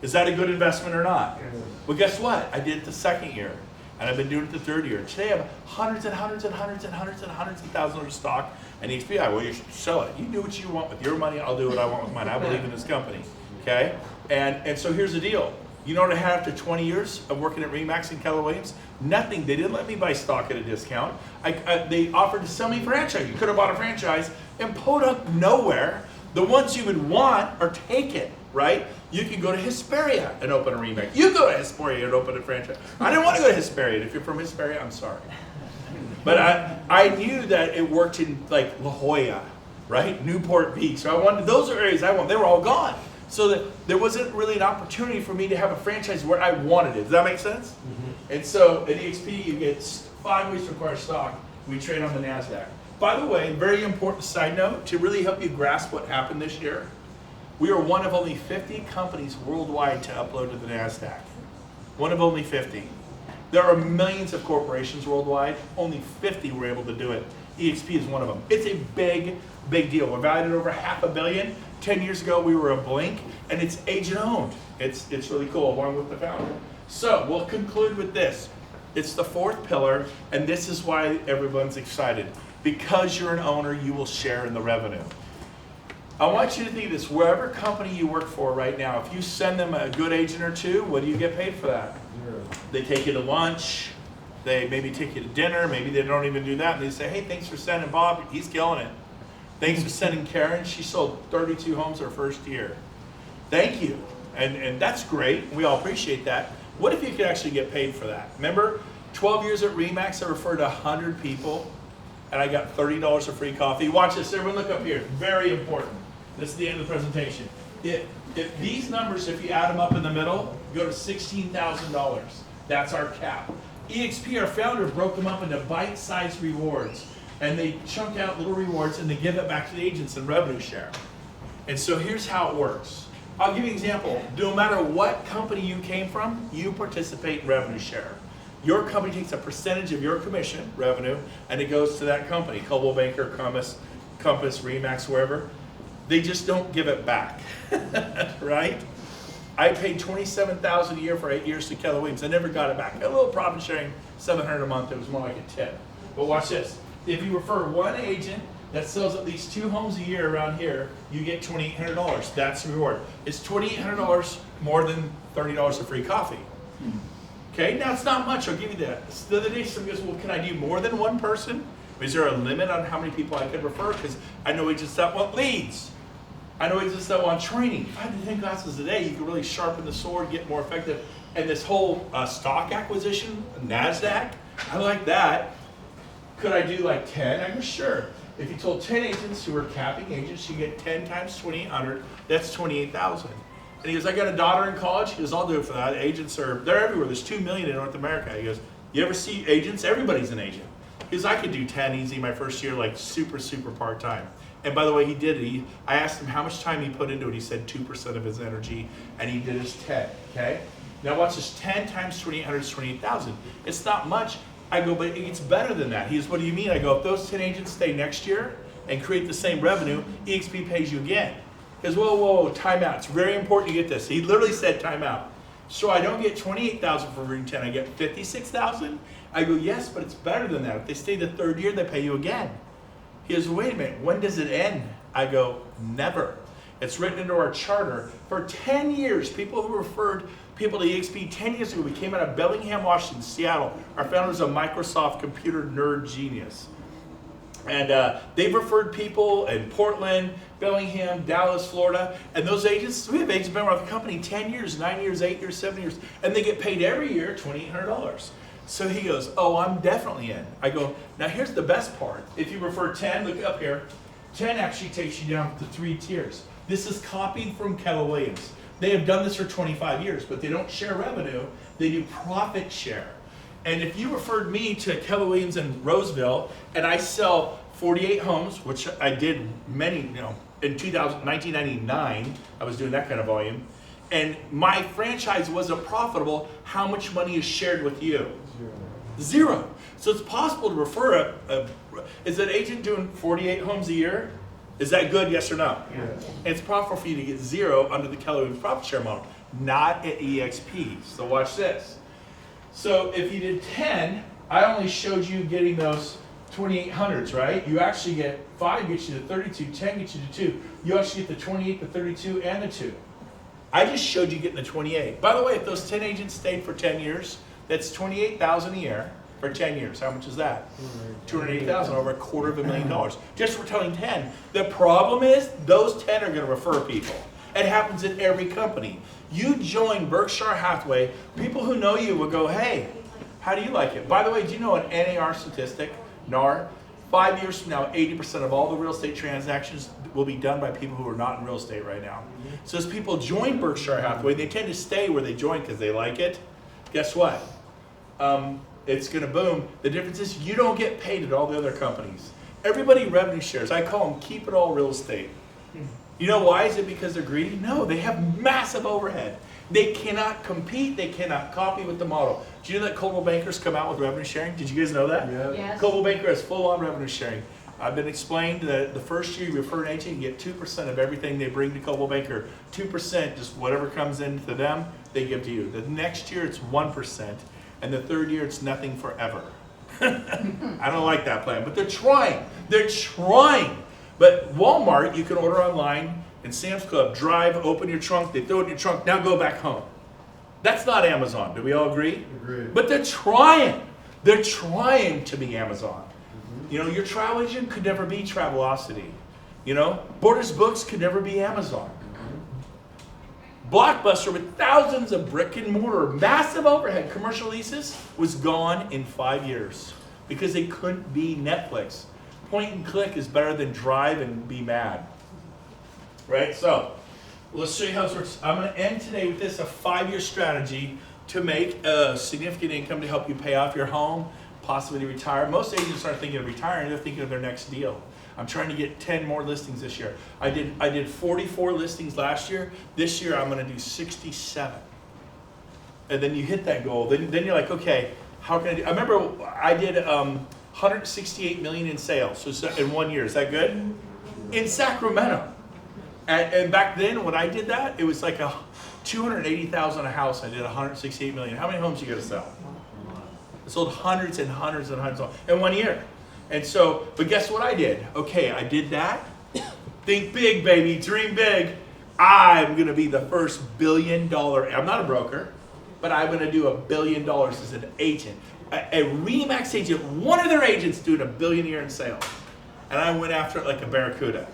Is that a good investment or not? Well, guess what? I did it the second year, and I've been doing it the third year. Today I have hundreds and hundreds and hundreds and hundreds and hundreds of thousands of stock, and EXP, well, you should sell it. You do what you want with your money, I'll do what I want with mine. I believe in this company, okay? And so here's the deal. You know what I had after 20 years of working at Remax and Keller Williams? Nothing. They didn't let me buy stock at a discount. They offered to sell me a franchise. You could have bought a franchise and pulled up nowhere. The ones you would want are taken, right? You can go to Hesperia and open a Remax. You go to Hesperia and open a franchise. I didn't want to go to Hesperia. If you're from Hesperia, I'm sorry. But I knew that it worked in like La Jolla, right? Newport Beach. So I wanted, those are areas I wanted. They were all gone. So that there wasn't really an opportunity for me to have a franchise where I wanted it. Does that make sense? Mm-hmm. And so at EXP, you get 5 ways to acquire stock. We trade on the NASDAQ. By the way, very important side note, to really help you grasp what happened this year, we are one of only 50 companies worldwide to upload to the NASDAQ. One of only 50. There are millions of corporations worldwide, only 50 were able to do it. EXP is one of them. It's a big, big deal. We're valued at over $500 million. 10 years ago, we were a blink, and it's agent owned. It's really cool, along with the founder. So we'll conclude with this. It's the 4th pillar, and this is why everyone's excited. Because you're an owner, you will share in the revenue. I want you to think of this, wherever company you work for right now, if you send them a good agent or two, what do you get paid for that? They take you to lunch, they maybe take you to dinner, maybe they don't even do that, and they say, hey, thanks for sending Bob, he's killing it. Thanks for sending Karen, she sold 32 homes her first year. Thank you, and that's great, we all appreciate that. What if you could actually get paid for that? Remember, 12 years at Remax, I referred to 100 people, and I got $30 of free coffee. Watch this, everyone look up here, very important. This is the end of the presentation. If these numbers, if you add them up in the middle, go to $16,000. That's our cap. EXP, our founder, broke them up into bite-sized rewards. And they chunk out little rewards and they give it back to the agents in revenue share. And so here's how it works. I'll give you an example. No matter what company you came from, you participate in revenue share. Your company takes a percentage of your commission revenue and it goes to that company, Coldwell Banker, Compass, Remax, wherever. They just don't give it back, right? I paid $27,000 a year for 8 years to Keller Williams. I never got it back. A little profit sharing, $700 a month. It was more like a tip. But watch this. If you refer one agent that sells at least 2 homes a year around here, you get $2,800. That's the reward. It's $2,800 more than $30 of free coffee. Okay, now it's not much. I'll give you that. The other day, somebody goes, well, can I do more than one person? Is there a limit on how many people I could refer? Because I know agents that want leads. I know agents that want training. If I had to 10 classes a day, you could really sharpen the sword, get more effective. And this whole stock acquisition, NASDAQ, I like that. Could I do like 10? I go, sure. If you told 10 agents who were capping agents, you get 10 times 2,800, that's 28,000. And he goes, I got a daughter in college. He goes, I'll do it for that. Agents they're everywhere. There's 2 million in North America. He goes, you ever see agents? Everybody's an agent. He goes, I could do 10 easy my first year, like super, super part-time. And by the way, he did it. I asked him how much time he put into it. He said 2% of his energy, and he did his 10, okay? Now watch this, 10 times 2,800 is 28,000. It's not much. I go, but it's better than that. He goes, what do you mean? I go, if those 10 agents stay next year and create the same revenue, EXP pays you again. He goes, whoa, time out. It's very important you get this. He literally said time out. So I don't get 28,000 for reading 10, I get 56,000? I go, yes, but it's better than that. If they stay the 3rd year, they pay you again. He goes, wait a minute, when does it end? I go, never. It's written into our charter. For 10 years, people who referred people to EXP 10 years ago, we came out of Bellingham, Washington, Seattle. Our founder was a Microsoft computer nerd genius. And they've referred people in Portland, Bellingham, Dallas, Florida. And those agents, we have agents been around the company 10 years, 9 years, 8 years, 7 years. And they get paid every year $2,800. So he goes, oh, I'm definitely in. I go, now here's the best part. If you refer 10, look up here. 10 actually takes you down to 3 tiers. This is copied from Keller Williams. They have done this for 25 years, but they don't share revenue. They do profit share. And if you referred me to Keller Williams in Roseville, and I sell 48 homes, which I did many, in 1999, I was doing that kind of volume, and my franchise wasn't profitable, how much money is shared with you? Zero. So it's possible to refer is an agent doing 48 homes a year? Is that good, yes or no? Yes. It's profitable for you to get 0 under the Keller Williams profit share model, not at EXP. So watch this. So if you did 10, I only showed you getting those 2,800s, right? You actually get 5 gets you to 32, 10 gets you to 2. You actually get the 28, the 32, and the 2. I just showed you getting the 28. By the way, if those 10 agents stayed for 10 years, that's 28,000 a year for 10 years. How much is that? 280,000, over $250,000. Just for telling 10. The problem is those 10 are going to refer people. It happens at every company. You join Berkshire Hathaway, people who know you will go, hey, how do you like it? By the way, do you know an NAR statistic, NAR? 5 years from now, 80% of all the real estate transactions will be done by people who are not in real estate right now. So as people join Berkshire Hathaway, they tend to stay where they join because they like it. Guess what? It's going to boom. The difference is you don't get paid at all the other companies. Everybody revenue shares. I call them keep it all real estate. You know why? Is it because they're greedy? No, they have massive overhead. They cannot compete. They cannot copy with the model. Do you know that Coldwell Bankers come out with revenue sharing? Did you guys know that? Yeah. Yes. Coldwell Banker has full-on revenue sharing. I've been explained that the first year you refer an agent, you get 2% of everything they bring to Coldwell Banker. 2%, just whatever comes into them, they give to you. The next year it's 1%, and the third year it's nothing forever. I don't like that plan, but they're trying. They're trying. But Walmart, you can order online, and Sam's Club, drive, open your trunk, they throw it in your trunk, now go back home. That's not Amazon. Do we all agree? Agreed. But they're trying. They're trying to be Amazon. You know, your travel agent could never be Travelocity. You know, Borders Books could never be Amazon. Blockbuster with thousands of brick and mortar, massive overhead, commercial leases was gone in 5 years because they couldn't be Netflix. Point and click is better than drive and be mad. Right? So, let's show you how this works. I'm going to end today with this, a 5-year strategy to make a significant income to help you pay off your home, possibly to retire. Most agents aren't thinking of retiring, they're thinking of their next deal. I'm trying to get 10 more listings this year. I did 44 listings last year. This year I'm going to do 67. And then you hit that goal. Then you're like, okay, how can I do? I remember I did 168 million in sales so in 1 year. Is that good? In Sacramento. And back then when I did that, it was like a 280,000 a house. I did 168 million. How many homes you got to sell? I sold hundreds and hundreds and hundreds in 1 year. And so, but guess what I did? Okay, I did that. Think big, baby. Dream big. I'm going to be the first $1 billion. I'm not a broker, but I'm going to do $1 billion as an agent. A RE/MAX agent, one of their agents doing $1 billion a year in sales. And I went after it like a barracuda.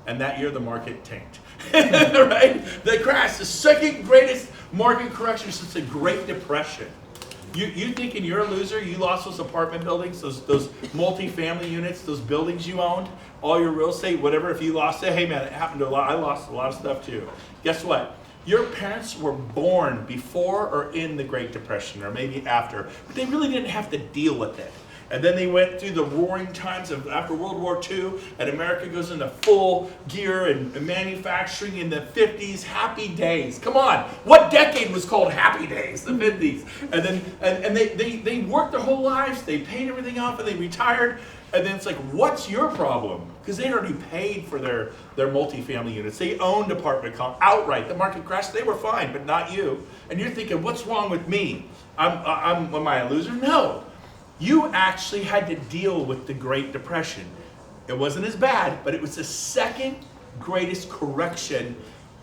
And that year the market tanked. Right? They crashed. The second greatest market correction since the Great Depression. You thinking you're a loser? You lost those apartment buildings, those multi-family units, those buildings you owned, all your real estate, whatever. If you lost it, hey man, it happened to a lot. I lost a lot of stuff too. Guess what? Your parents were born before or in the Great Depression, or maybe after, but they really didn't have to deal with it. And then they went through the roaring times of after World War II, and America goes into full gear and manufacturing in the 50s. Happy days. Come on, what decade was called Happy Days? The 50s. And then and they worked their whole lives. They paid everything off, and they retired. And then it's like, what's your problem? Because they'd already paid for their multifamily units. They owned apartment outright. The market crashed. They were fine, but not you. And you're thinking, what's wrong with me? Am I a loser? No. You actually had to deal with the Great Depression. It wasn't as bad, but it was the second greatest correction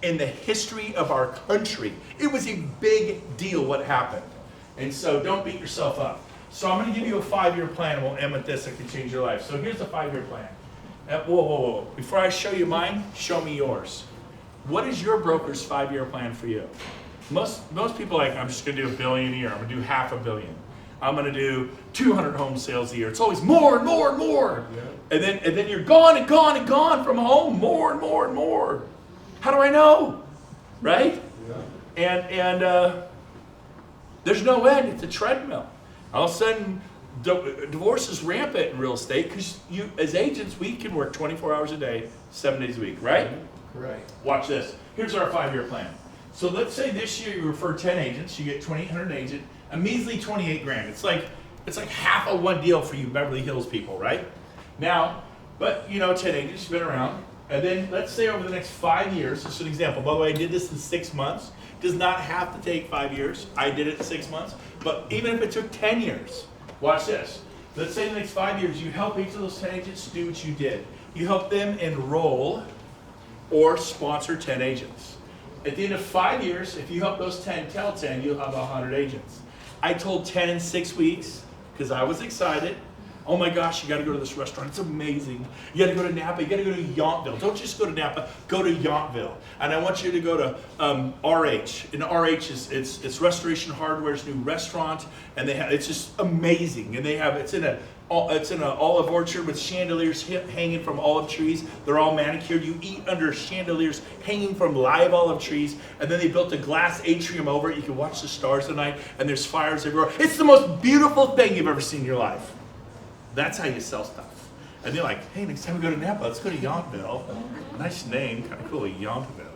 in the history of our country. It was a big deal what happened. And so don't beat yourself up. So I'm going to give you a 5-year plan, and we'll end with this that can change your life. So here's a 5-year plan. Whoa. Before I show you mine, show me yours. What is your broker's 5-year plan for you? Most people are like, I'm just going to do $1 billion a year. I'm going to do $500 million. I'm going to do 200 home sales a year. It's always more and more and more. Yeah. And then you're gone and gone and gone from home, more and more and more. How do I know? Right? Yeah. And there's no end. It's a treadmill. All of a sudden, divorce is rampant in real estate because you, as agents, we can work 24 hours a day, 7 days a week, right? Correct. Watch this. Here's our 5-year plan. So let's say this year you refer 10 agents, you get 2,800 agent, a measly 28 grand. It's like half of one deal for you Beverly Hills people, right? Now, but you know, 10 agents, you've been around. And then let's say over the next 5 years, just an example. By the way, I did this in 6 months. Does not have to take 5 years. I did it in 6 months. But even if it took 10 years, watch this. Let's say in the next 5 years, you help each of those 10 agents do what you did. You help them enroll or sponsor 10 agents. At the end of 5 years, if you help those 10 tell 10, you'll have 100 agents. I told 10 in 6 weeks because I was excited. Oh my gosh, you gotta go to this restaurant, it's amazing. You gotta go to Napa, you gotta go to Yountville. Don't just go to Napa, go to Yountville. And I want you to go to RH. And RH is it's Restoration Hardware's new restaurant, and it's just amazing. And it's in an olive orchard with chandeliers hanging from olive trees. They're all manicured. You eat under chandeliers hanging from live olive trees. And then they built a glass atrium over it. You can watch the stars at night, and there's fires everywhere. It's the most beautiful thing you've ever seen in your life. That's how you sell stuff. And they're like, hey, next time we go to Napa, let's go to Yountville. Nice name, kind of cool, Yountville.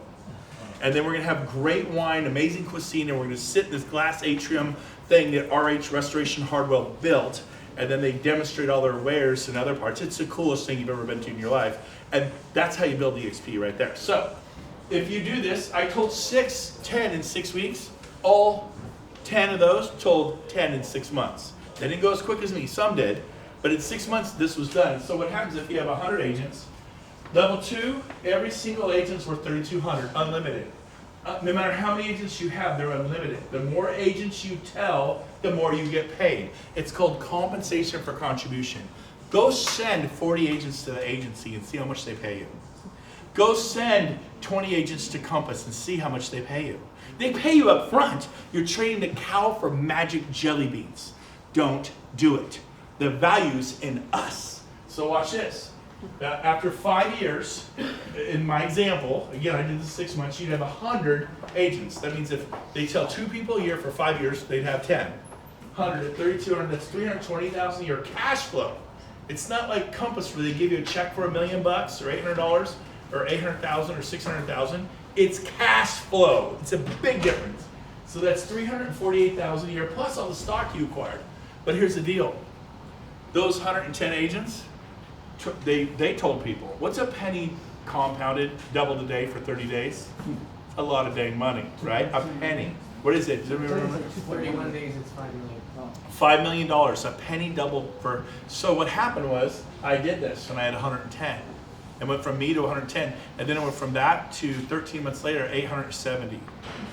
And then we're gonna have great wine, amazing cuisine, and we're gonna sit in this glass atrium thing that RH Restoration Hardware built, and then they demonstrate all their wares in other parts. It's the coolest thing you've ever been to in your life. And that's how you build EXP right there. So, if you do this, I told 10 in 6 weeks. All 10 of those told 10 in 6 months. They didn't go as quick as me, some did. But in 6 months, this was done. So what happens if you have 100 agents? Level 2, every single agent's worth $3,200, unlimited. No matter how many agents you have, they're unlimited. The more agents you tell, the more you get paid. It's called compensation for contribution. Go send 40 agents to the agency and see how much they pay you. Go send 20 agents to Compass and see how much they pay you. They pay you up front. You're trading the cow for magic jelly beans. Don't do it. The value's in us. So watch this. After 5 years, in my example, again, I did this 6 months, you'd have 100 agents. That means if they tell 2 people a year for 5 years, they'd have 10. 100 at 3,200, that's $320,000 a year cash flow. It's not like Compass where they give you a check for $1 million or $800 or $800,000 or $600,000. It's cash flow. It's a big difference. So that's $348,000 a year plus all the stock you acquired. But here's the deal. Those 110 agents, they told people, what's a penny compounded double a day for 30 days? A lot of dang money, right? A penny. What is it? Does everybody remember? 31 days, it's $5 million. $5 million, a penny doubled for, so what happened was, I did this and I had 110. It went from me to 110, and then it went from that to 13 months later, 870.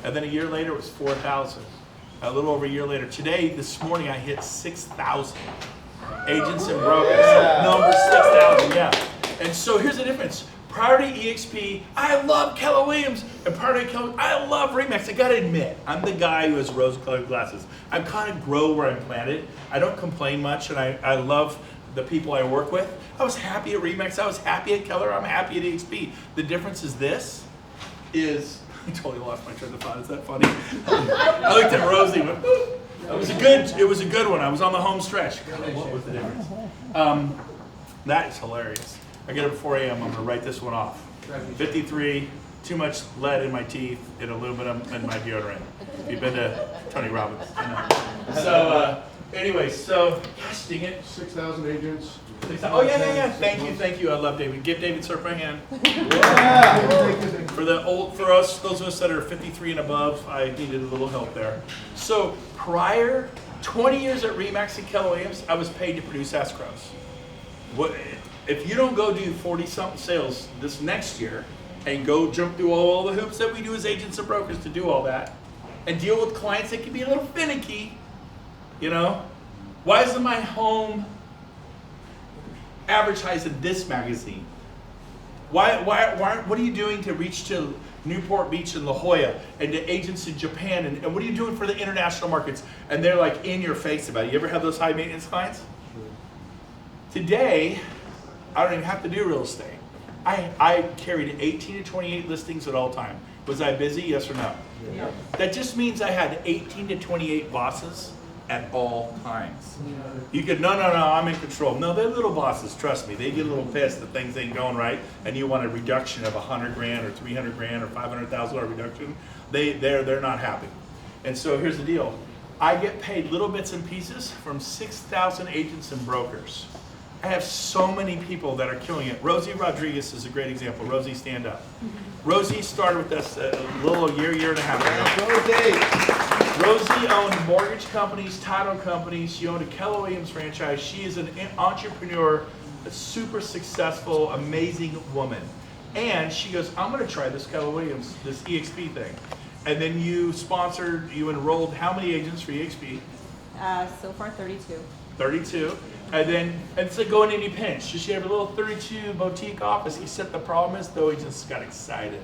And then a year later, it was 4,000. A little over a year later. Today, this morning, I hit 6,000. Agents and brokers. Number 6,000, yeah. And so here's the difference. Prior to EXP, I love Keller Williams. And prior to Keller, I love Remax. I gotta admit, I'm the guy who has rose-colored glasses. I kind of grow where I'm planted. I don't complain much, and I love the people I work with. I was happy at Remax. I was happy at Keller. I'm happy at EXP. The difference is I totally lost my train of thought. Is that funny? I looked at Rosie and went, boop. It was a good one. I was on the home stretch. God, what was the difference? That is hilarious. I get up at 4 a.m. I'm going to write this one off. 53, too much lead in my teeth, and aluminum in my deodorant. If you've been to Tony Robbins, you know. So, anyway, so, gosh dang it. 6,000 agents. Oh, yeah. Thank you. I love David. Give David Surf a hand. Yeah. For us, those of us that are 53 and above, I needed a little help there. So prior, 20 years at Remax and Keller Williams, I was paid to produce escrows. If you don't go do 40-something sales this next year and go jump through all the hoops that we do as agents and brokers to do all that, and deal with clients that can be a little finicky, you know, why isn't my home advertised in this magazine? Why, what are you doing to reach to Newport Beach and La Jolla and to agents in Japan? And what are you doing for the international markets? And they're like in your face about it. You ever have those high maintenance clients? Today, I don't even have to do real estate. I carried 18 to 28 listings at all time. Was I busy? Yes or no? Yeah. That just means I had 18 to 28 bosses at all times. You could, no, I'm in control. No, they're little bosses, trust me. They get a little pissed that things ain't going right, and you want a reduction of $100 grand or $300 grand or $500,000 reduction. They're not happy. And so here's the deal. I get paid little bits and pieces from 6,000 agents and brokers. I have so many people that are killing it. Rosie Rodriguez is a great example. Rosie, stand up. Rosie started with us a year and a half ago. Rosie owned mortgage companies, title companies. She owned a Keller Williams franchise. She is an entrepreneur, a super successful, amazing woman. And she goes, I'm going to try this Keller Williams, this EXP thing. And then you enrolled how many agents for EXP? So far 32. 32. And then it's like going any pinch. Just you have a little 32 boutique office. Except the problem is though, he just got excited.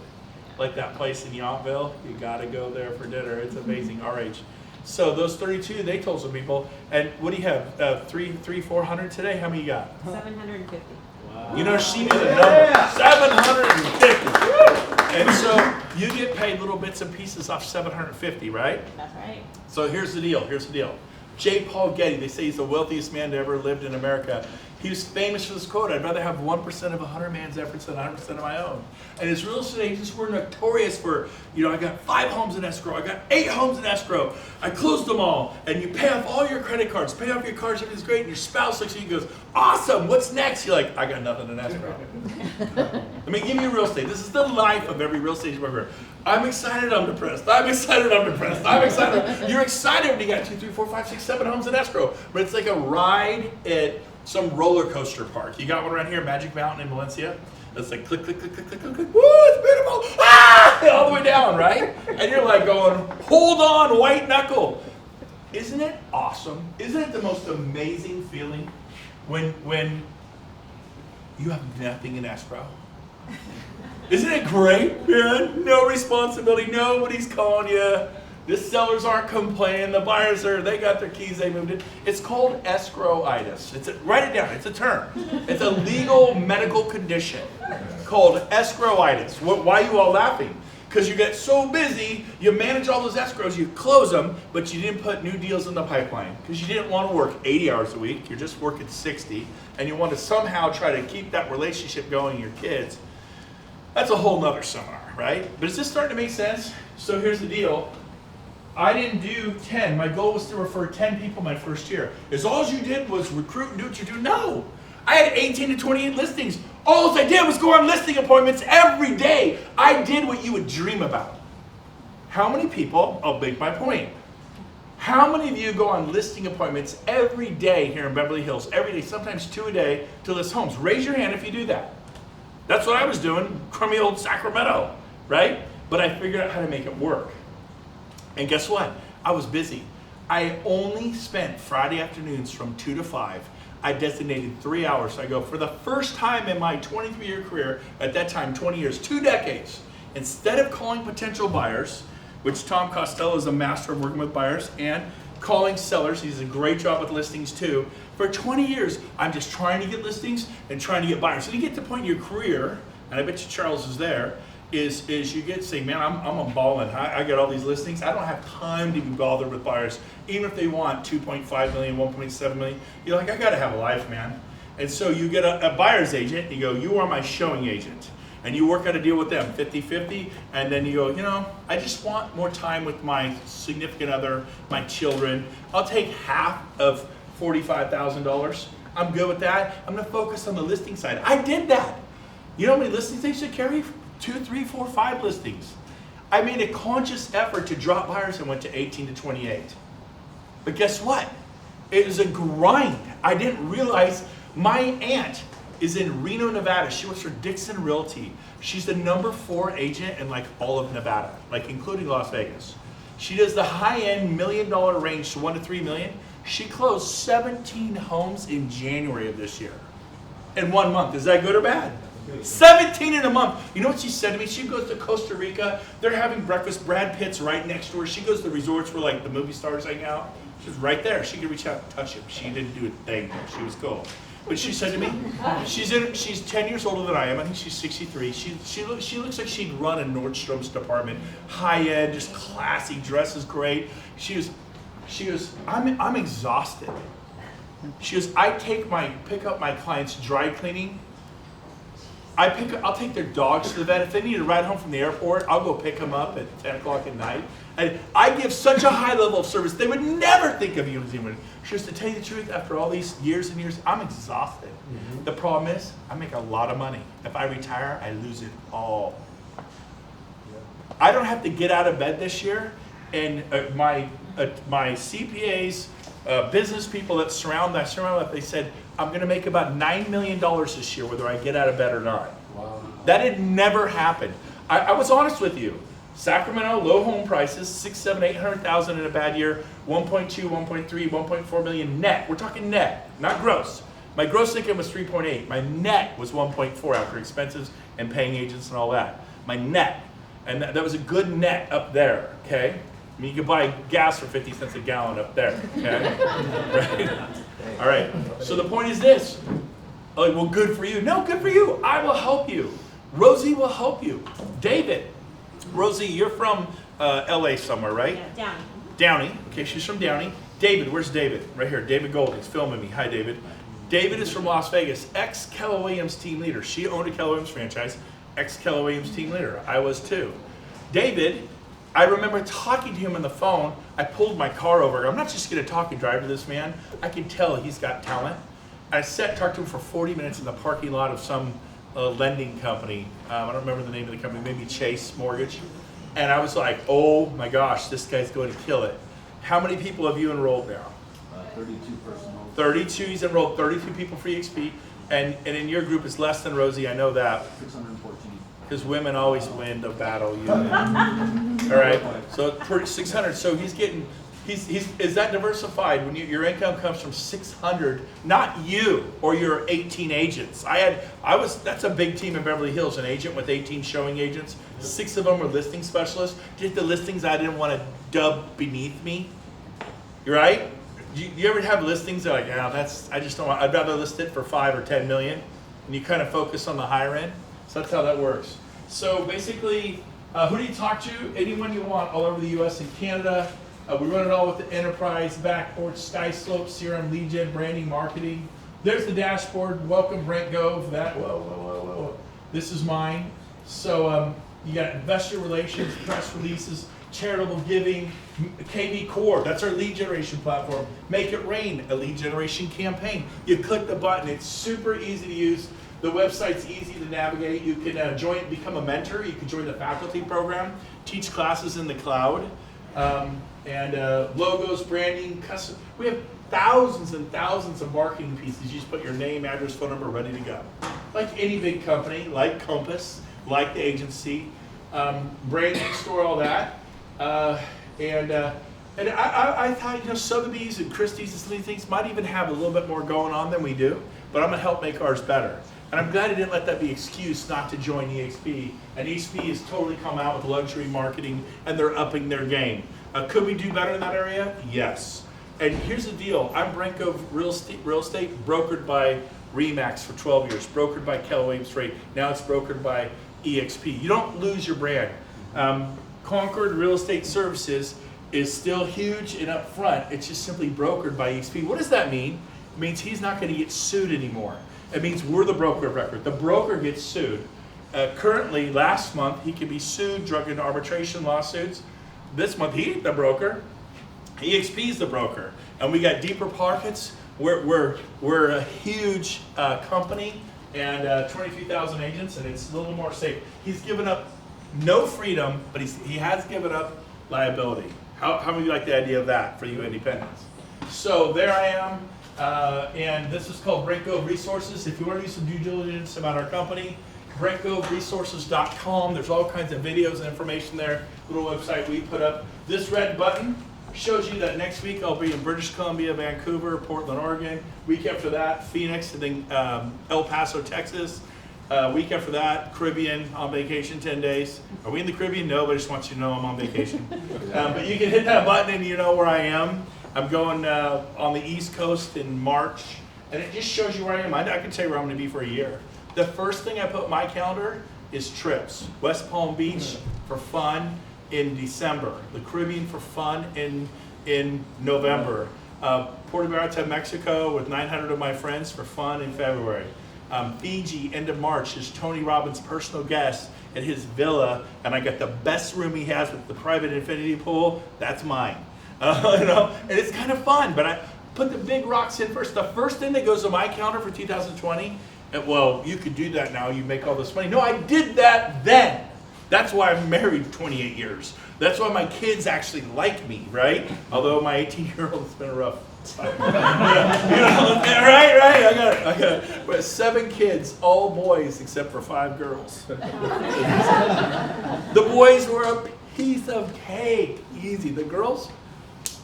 Like that place in Yountville, you gotta go there for dinner. It's amazing, RH. So those 32, they told some people. And what do you have? 400 today? How many you got? 750. You know, she knew the number. 750. And so you get paid little bits and pieces off 750, right? That's right. So here's the deal. J. Paul Getty, they say he's the wealthiest man to ever lived in America. He was famous for this quote, I'd rather have 1% of 100 man's efforts than 100% of my own. And his real estate agents were notorious for, I got 5 homes in escrow, I got 8 homes in escrow, I closed them all, and you pay off all your credit cards, pay off your cars, everything's great, and your spouse looks at you and goes, awesome, what's next? You're like, I got nothing in escrow. Let me give you real estate. This is the life of every real estate broker. I'm excited, I'm depressed. I'm excited, I'm depressed. I'm excited. You're excited when you got 2, 3, 4, 5, 6, 7 homes in escrow. But it's like a ride at some roller coaster park. You got one right here, Magic Mountain in Valencia. It's like click, click, click, click, click, click, click. Woo, it's beautiful. Ah! All the way down, right? And you're like going, hold on, white knuckle. Isn't it awesome? Isn't it the most amazing feeling when you have nothing in escrow? Isn't it great, man? No responsibility, nobody's calling you. The sellers aren't complaining, the buyers they got their keys, they moved it. It's called escrowitis. Write it down, it's a term. It's a legal medical condition called escrowitis. Why are you all laughing? Because you get so busy, you manage all those escrows, you close them, but you didn't put new deals in the pipeline. Because you didn't want to work 80 hours a week, you're just working 60, and you want to somehow try to keep that relationship going with your kids. That's a whole nother seminar, right? But is this starting to make sense? So here's the deal. I didn't do 10. My goal was to refer 10 people my first year. Is all you did was recruit and do what you do? No. I had 18 to 28 listings. All I did was go on listing appointments every day. I did what you would dream about. How many people, I'll make my point. How many of you go on listing appointments every day here in Beverly Hills? Every day, sometimes 2 a day to list homes. Raise your hand if you do that. That's what I was doing, crummy old Sacramento, right? But I figured out how to make it work. And guess what? I was busy. I only spent Friday afternoons from 2 to 5. I designated 3 hours. So I go, for the first time in my 23-year career, at that time, 20 years, 2 decades, instead of calling potential buyers, which Tom Costello is a master of working with buyers, and calling sellers, he does a great job with listings too. For 20 years, I'm just trying to get listings and trying to get buyers. So you get to the point in your career, and I bet you Charles is there, is you get to say, man, I'm a ballin'. I got all these listings. I don't have time to be bothered with buyers, even if they want 2.5 million, 1.7 million. You're like, I gotta have a life, man. And so you get a buyer's agent, you go, you are my showing agent. And you work out a deal with them, 50-50, and then you go, I just want more time with my significant other, my children. I'll take half of $45,000. I'm good with that. I'm gonna focus on the listing side. I did that. You know how many listings they should carry? 2, 3, 4, 5 listings. I made a conscious effort to drop buyers and went to 18 to 28. But guess what? It was a grind. I didn't realize my aunt is in Reno, Nevada. She works for Dixon Realty. She's the number 4 agent in like all of Nevada, like including Las Vegas. She does the high-end $1 million range to 1 to 3 million. She closed 17 homes in January of this year in 1 month. Is that good or bad? 17 in a month. You know what she said to me? She goes to Costa Rica. They're having breakfast. Brad Pitt's right next to her. She goes to the resorts where like the movie stars hang out. She's right there. She could reach out and touch him. She didn't do a thing though. She was cool. But she said to me, she's 10 years older than I am. I think she's 63. She looks like she'd run a Nordstrom's department. High end, just classy, dresses great. She goes, I'm exhausted. She goes, pick up my clients dry cleaning. I'll take their dogs to the vet. If they need a ride home from the airport, I'll go pick them up at 10 o'clock at night. And I give such a high level of service, they would never think of you as anyone. She goes, to tell you the truth, after all these years and years, I'm exhausted. Mm-hmm. The problem is, I make a lot of money. If I retire, I lose it all. I don't have to get out of bed this year, and my CPAs, business people that surround that, they said, I'm going to make about $9 million this year, whether I get out of bed or not. Wow. That had never happened. I was honest with you. Sacramento, low home prices, 6, 7, 800,000 in a bad year, 1.2, 1.3, 1.4 million net. We're talking net not gross. My gross income was 3.8. My net was 1.4 after expenses and paying agents and all that. My net, and that was a good net up there, okay? I mean, you could buy gas for 50 cents a gallon up there, okay? Right? All right, so the point is this. Oh, well, good for you. No, good for you. I will help you. Rosie will help you. David. Rosie, you're from LA somewhere, right? Yeah, Downey. Downey. Okay, she's from Downey. David, where's David? Right here. David Gold. He's filming me. Hi, David. David is from Las Vegas. Ex-Keller Williams team leader. She owned a Keller Williams franchise. Ex-Keller Williams team leader. I was too. David, I remember talking to him on the phone. I pulled my car over. I'm not just going to talk and drive to this man. I can tell he's got talent. I talked to him for 40 minutes in the parking lot of some lending company. I don't remember the name of the company, maybe Chase Mortgage. And I was like, oh my gosh, this guy's going to kill it. How many people have you enrolled now? 32 personnel. 32, he's enrolled 32 people for EXP. And in your group it's less than Rosie, I know that. 614. Because women always win the battle, you know. All right, so it's 600, so he's getting, is that diversified when your income comes from 600, not you or your 18 agents. That's a big team in Beverly Hills, an agent with 18 showing agents. 6 of them were listing specialists. Just the listings I didn't want to dub beneath me. You're right? Do you ever have listings that are like, yeah, I just don't want, I'd rather list it for 5 or 10 million, and you kind of focus on the higher end? So that's how that works. So basically, who do you talk to? Anyone you want all over the US and Canada. We run it all with the enterprise, backboard, sky slope, CRM, lead gen, branding, marketing. There's the dashboard. Welcome, Brent Gove. Whoa. This is mine. So you got investor relations, press releases, charitable giving, KV Core. That's our lead generation platform. Make It Rain, a lead generation campaign. You click the button. It's super easy to use. The website's easy to navigate. You can become a mentor. You can join the faculty program, teach classes in the cloud. Logos, branding, custom. We have thousands and thousands of marketing pieces. You just put your name, address, phone number, ready to go. Like any big company, like Compass, like the agency, branding store, all that. I thought, Sotheby's and Christie's and some of these things might even have a little bit more going on than we do, but I'm gonna help make ours better. And I'm glad I didn't let that be excuse not to join EXP. And EXP has totally come out with luxury marketing, and they're upping their game. Could we do better in that area? Yes. And here's the deal. I'm Brent Gove real estate brokered by RE/MAX for 12 years, brokered by Keller Williams Freight. Now it's brokered by EXP. You don't lose your brand. Concord Real Estate Services is still huge and up front. It's just simply brokered by EXP. What does that mean? It means he's not going to get sued anymore. It means we're the broker of record. The broker gets sued. Currently, last month, he could be sued, drug into arbitration lawsuits. This month, he ain't the broker. EXP is the broker. And we got deeper pockets. We're a huge company and 23,000 agents, and it's a little more safe. He's given up no freedom, but he has given up liability. How many of you like the idea of that for you independents? So there I am. And this is called Brent Gove Resources. If you want to do some due diligence about our company, BrentGoveResources.com. There's all kinds of videos and information there. Little website we put up. This red button shows you that next week I'll be in British Columbia, Vancouver, Portland, Oregon. Week after that, Phoenix, and then El Paso, Texas. Week after that, Caribbean on vacation, 10 days. Are we in the Caribbean? No, but I just want you to know I'm on vacation. But you can hit that button and you know where I am. I'm going on the East Coast in March, and it just shows you where I am. I can tell you where I'm going to be for a year. The first thing I put in my calendar is trips. West Palm Beach for fun in December. The Caribbean for fun in November. Puerto Vallarta, Mexico with 900 of my friends for fun in February. Fiji, end of March, is Tony Robbins' personal guest at his villa, and I got the best room he has with the private infinity pool. That's mine. And it's kind of fun, but I put the big rocks in first. The first thing that goes on my calendar for 2020, and well, you could do that now, you make all this money. No, I did that then. That's why I'm married 28 years. That's why my kids actually like me, right? Although my 18-year-old has been a rough time. Right? I got 7 kids, all boys except for 5 girls. The boys were a piece of cake, easy. The girls,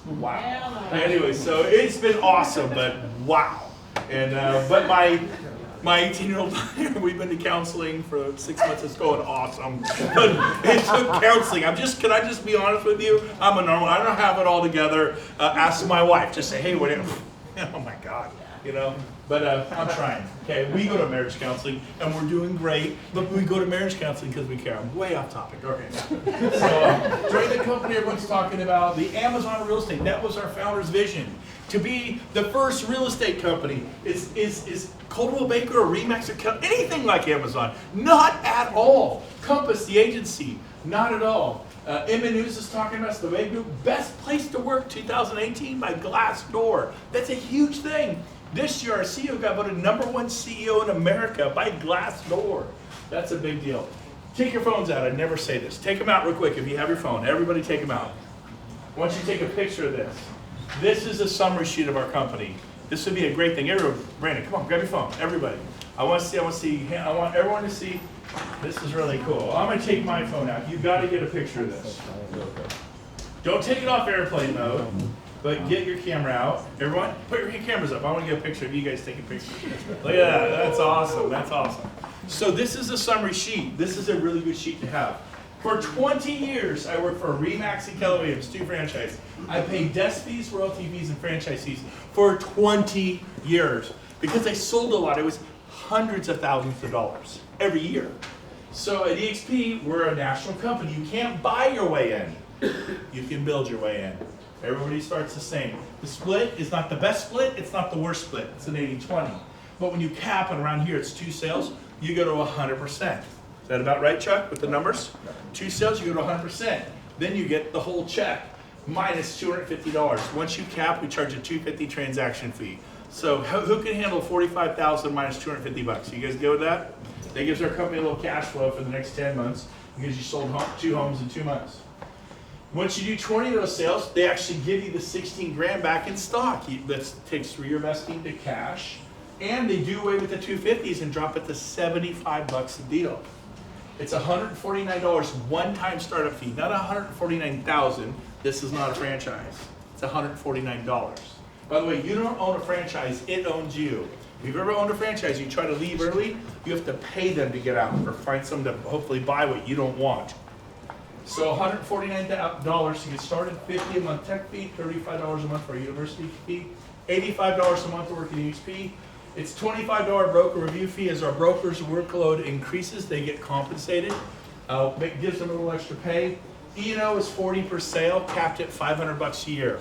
wow. Anyway, so it's been awesome, but wow. And but my 18-year-old daughter, we've been to counseling for 6 months. It's going awesome. But it took counseling. Can I just be honest with you? I'm a normal. I don't have it all together. Ask my wife. Just say, hey, what? Oh my God, you know. But I'm trying. Okay, we go to marriage counseling and we're doing great. But we go to marriage counseling because we care. I'm way off topic. Okay. So join the company everyone's talking about, the Amazon real estate. That was our founder's vision. To be the first real estate company. Is Coldwell Banker or Remax or anything like Amazon? Not at all. Compass, the agency, not at all. Emma News is talking about us, the Wave Group, best place to work 2018 by Glassdoor. That's a huge thing. This year, our CEO got voted #1 CEO in America by Glassdoor. That's a big deal. Take your phones out. I never say this. Take them out real quick if you have your phone. Everybody take them out. I want you to take a picture of this. This is a summary sheet of our company. This would be a great thing. Everyone, Brandon, come on, grab your phone. Everybody. I want everyone to see. This is really cool. I'm going to take my phone out. You've got to get a picture of this. Don't take it off airplane mode, but get your camera out. Everyone, put your cameras up. I want to get a picture of you guys taking pictures. Look at that. That's awesome. That's awesome. So this is a summary sheet. This is a really good sheet to have. For 20 years, I worked for Remax and Keller Williams, 2 franchises. I paid desk fees, royalty fees, and franchise fees for 20 years. Because I sold a lot, it was hundreds of thousands of dollars every year. So at EXP, we're a national company. You can't buy your way in. You can build your way in. Everybody starts the same. The split is not the best split, it's not the worst split. It's an 80-20. But when you cap, and around here it's 2 sales, you go to 100%. Is that about right, Chuck, with the numbers? 2 sales, you go to 100%. Then you get the whole check, minus $250. Once you cap, we charge a $250 transaction fee. So who can handle $45,000 minus $250? You guys go with that? That gives our company a little cash flow for the next 10 months because you sold 2 homes in 2 months. Once you do 20 of those sales, they actually give you the 16 grand back in stock. That takes through your vesting to cash. And they do away with the 250s and drop it to $75 a deal. It's $149 one-time startup fee, not $149,000. This is not a franchise. It's $149. By the way, you don't own a franchise, it owns you. If you've ever owned a franchise, you try to leave early, you have to pay them to get out or find someone to hopefully buy what you don't want. So $149 to get started, $50 a month tech fee, $35 a month for a university fee, $85 a month to work at EXP. It's $25 broker review fee. As our brokers' workload increases, they get compensated. It gives them a little extra pay. E&O is $40 per sale, capped at $500 a year.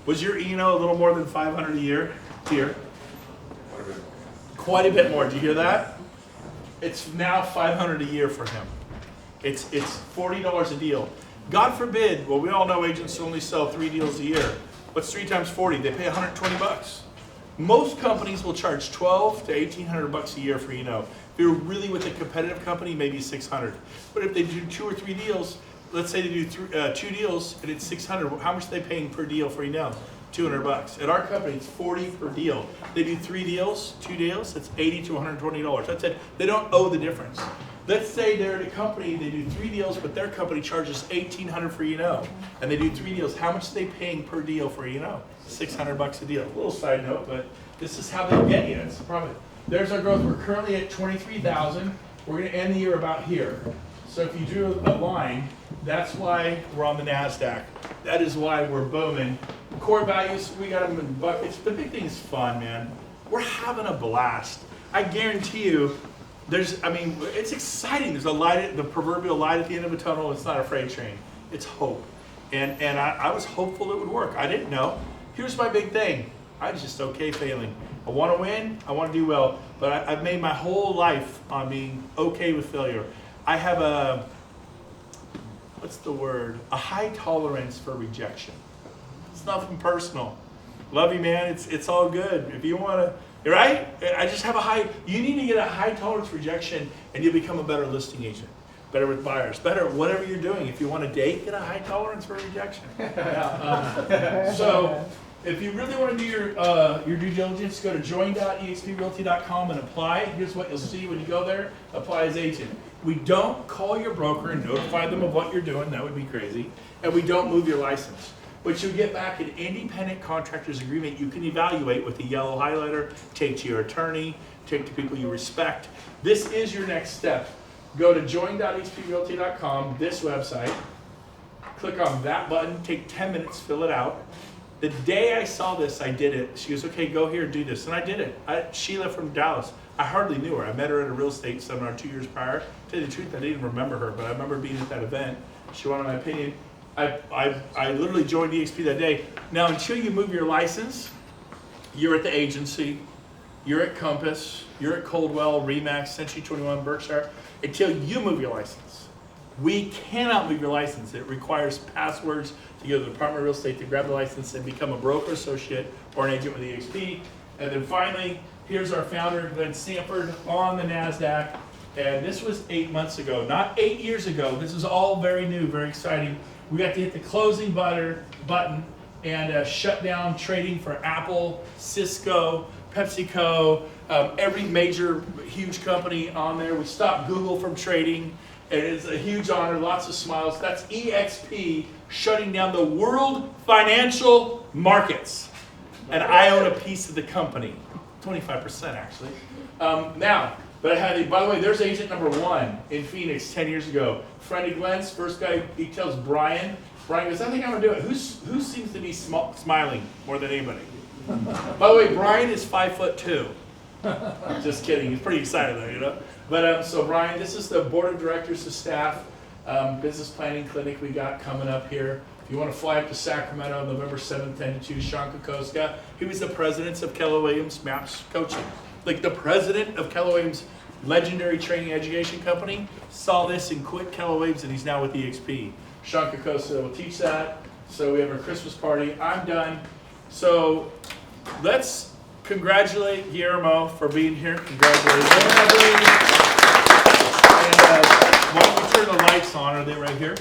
Was your E&O a little more than $500 a year? Here. Quite a bit more. Did you hear that? It's now $500 a year for him. It's $40 a deal. God forbid, well, we all know agents only sell 3 deals a year. What's 3 times 40? They pay $120. Most companies will charge $1,200 to $1,800 a year for E&O. If you're really with a competitive company, maybe $600. But if they do 2 or 3 deals, let's say they do 2 deals and it's $600. How much are they paying per deal for E&O? $200. At our company, it's $40 per deal. They do 3 deals, 2 deals. It's $80 to $120. That's it. They don't owe the difference. Let's say they're at a company, they do 3 deals, but their company charges $1,800 for E&O, and they do 3 deals. How much are they paying per deal for E&O? $600 a deal. A little side note, but this is how they get you. It's probably there's our growth. We're currently at 23,000. We're going to end the year about here. So if you drew a line, that's why we're on the NASDAQ. That is why we're booming. Core values, we got them in buckets. The big thing is fun, man. We're having a blast. I guarantee you. It's exciting. There's a light, the proverbial light at the end of a tunnel. It's not a freight train. It's hope. And I was hopeful it would work. I didn't know. Here's my big thing. I was just okay failing. I want to win. I want to do well. But I've made my whole life on being okay with failure. I have a high tolerance for rejection. It's nothing personal. Love you, man. It's all good. If you want to. Right? I just have you need to get a high tolerance for rejection and you'll become a better listing agent. Better with buyers. Better whatever you're doing. If you want to date, get a high tolerance for rejection. So if you really want to do your due diligence, go to join.exprealty.com and apply. Here's what you'll see when you go there. Apply as agent. We don't call your broker and notify them of what you're doing. That would be crazy. And we don't move your license. but you get back an independent contractor's agreement you can evaluate with a yellow highlighter, take to your attorney, take to people you respect. This is your next step. Go to join.exprealty.com, this website, click on that button, take 10 minutes, fill it out. The day I saw this, I did it. She goes, okay, go here, do this. And I did it. Sheila from Dallas, I hardly knew her. I met her at a real estate seminar 2 years prior. To tell you the truth, I didn't even remember her, but I remember being at that event. She wanted my opinion. I literally joined EXP that day. Now, until you move your license, you're at the agency, you're at Compass, you're at Coldwell, Remax, Century 21, Berkshire. Until you move your license, we cannot move your license. It requires passwords to go to the Department of Real Estate to grab the license and become a broker associate or an agent with EXP. And then finally, here's our founder, Glenn Sanford, on the NASDAQ. And this was 8 months ago, not 8 years ago. This is all very new, very exciting. We got to hit the closing button and shut down trading for Apple, Cisco, PepsiCo, every major huge company on there. We stopped Google from trading. It is a huge honor, lots of smiles. That's EXP shutting down the world financial markets. And I own a piece of the company, 25% actually. But I had, by the way, there's agent number 1 in Phoenix 10 years ago. Friend of Glenn's, first guy, he tells Brian. Brian goes, I think I'm gonna do it. Who seems to be smiling more than anybody? By the way, Brian is 5'2". Just kidding, he's pretty excited though, you know? But so Brian, this is the board of directors, the staff, business planning clinic we got coming up here. If you want to fly up to Sacramento, November 7th, 10 to 2, Sean Kokoska. He was the president of Keller Williams MAPS Coaching. Like the president of Keller Williams' legendary training education company saw this and quit Keller Williams, and he's now with EXP. Sean Kokoska will teach that. So we have our Christmas party. I'm done. So let's congratulate Guillermo for being here. Congratulations. And why don't we turn the lights on? Are they right here?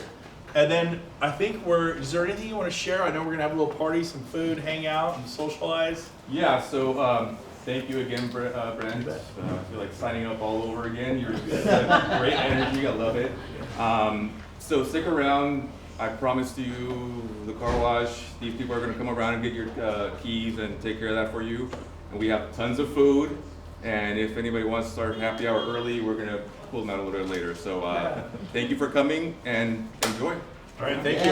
And then I think is there anything you want to share? I know we're going to have a little party, some food, hang out, and socialize. Yeah, so thank you again, Brent. I feel like signing up all over again. You're great energy, I love it. So stick around. I promised you the car wash. These people are going to come around and get your keys and take care of that for you. And we have tons of food. And if anybody wants to start happy hour early, we're going to pull them out a little bit later. So thank you for coming and enjoy. All right, thank you.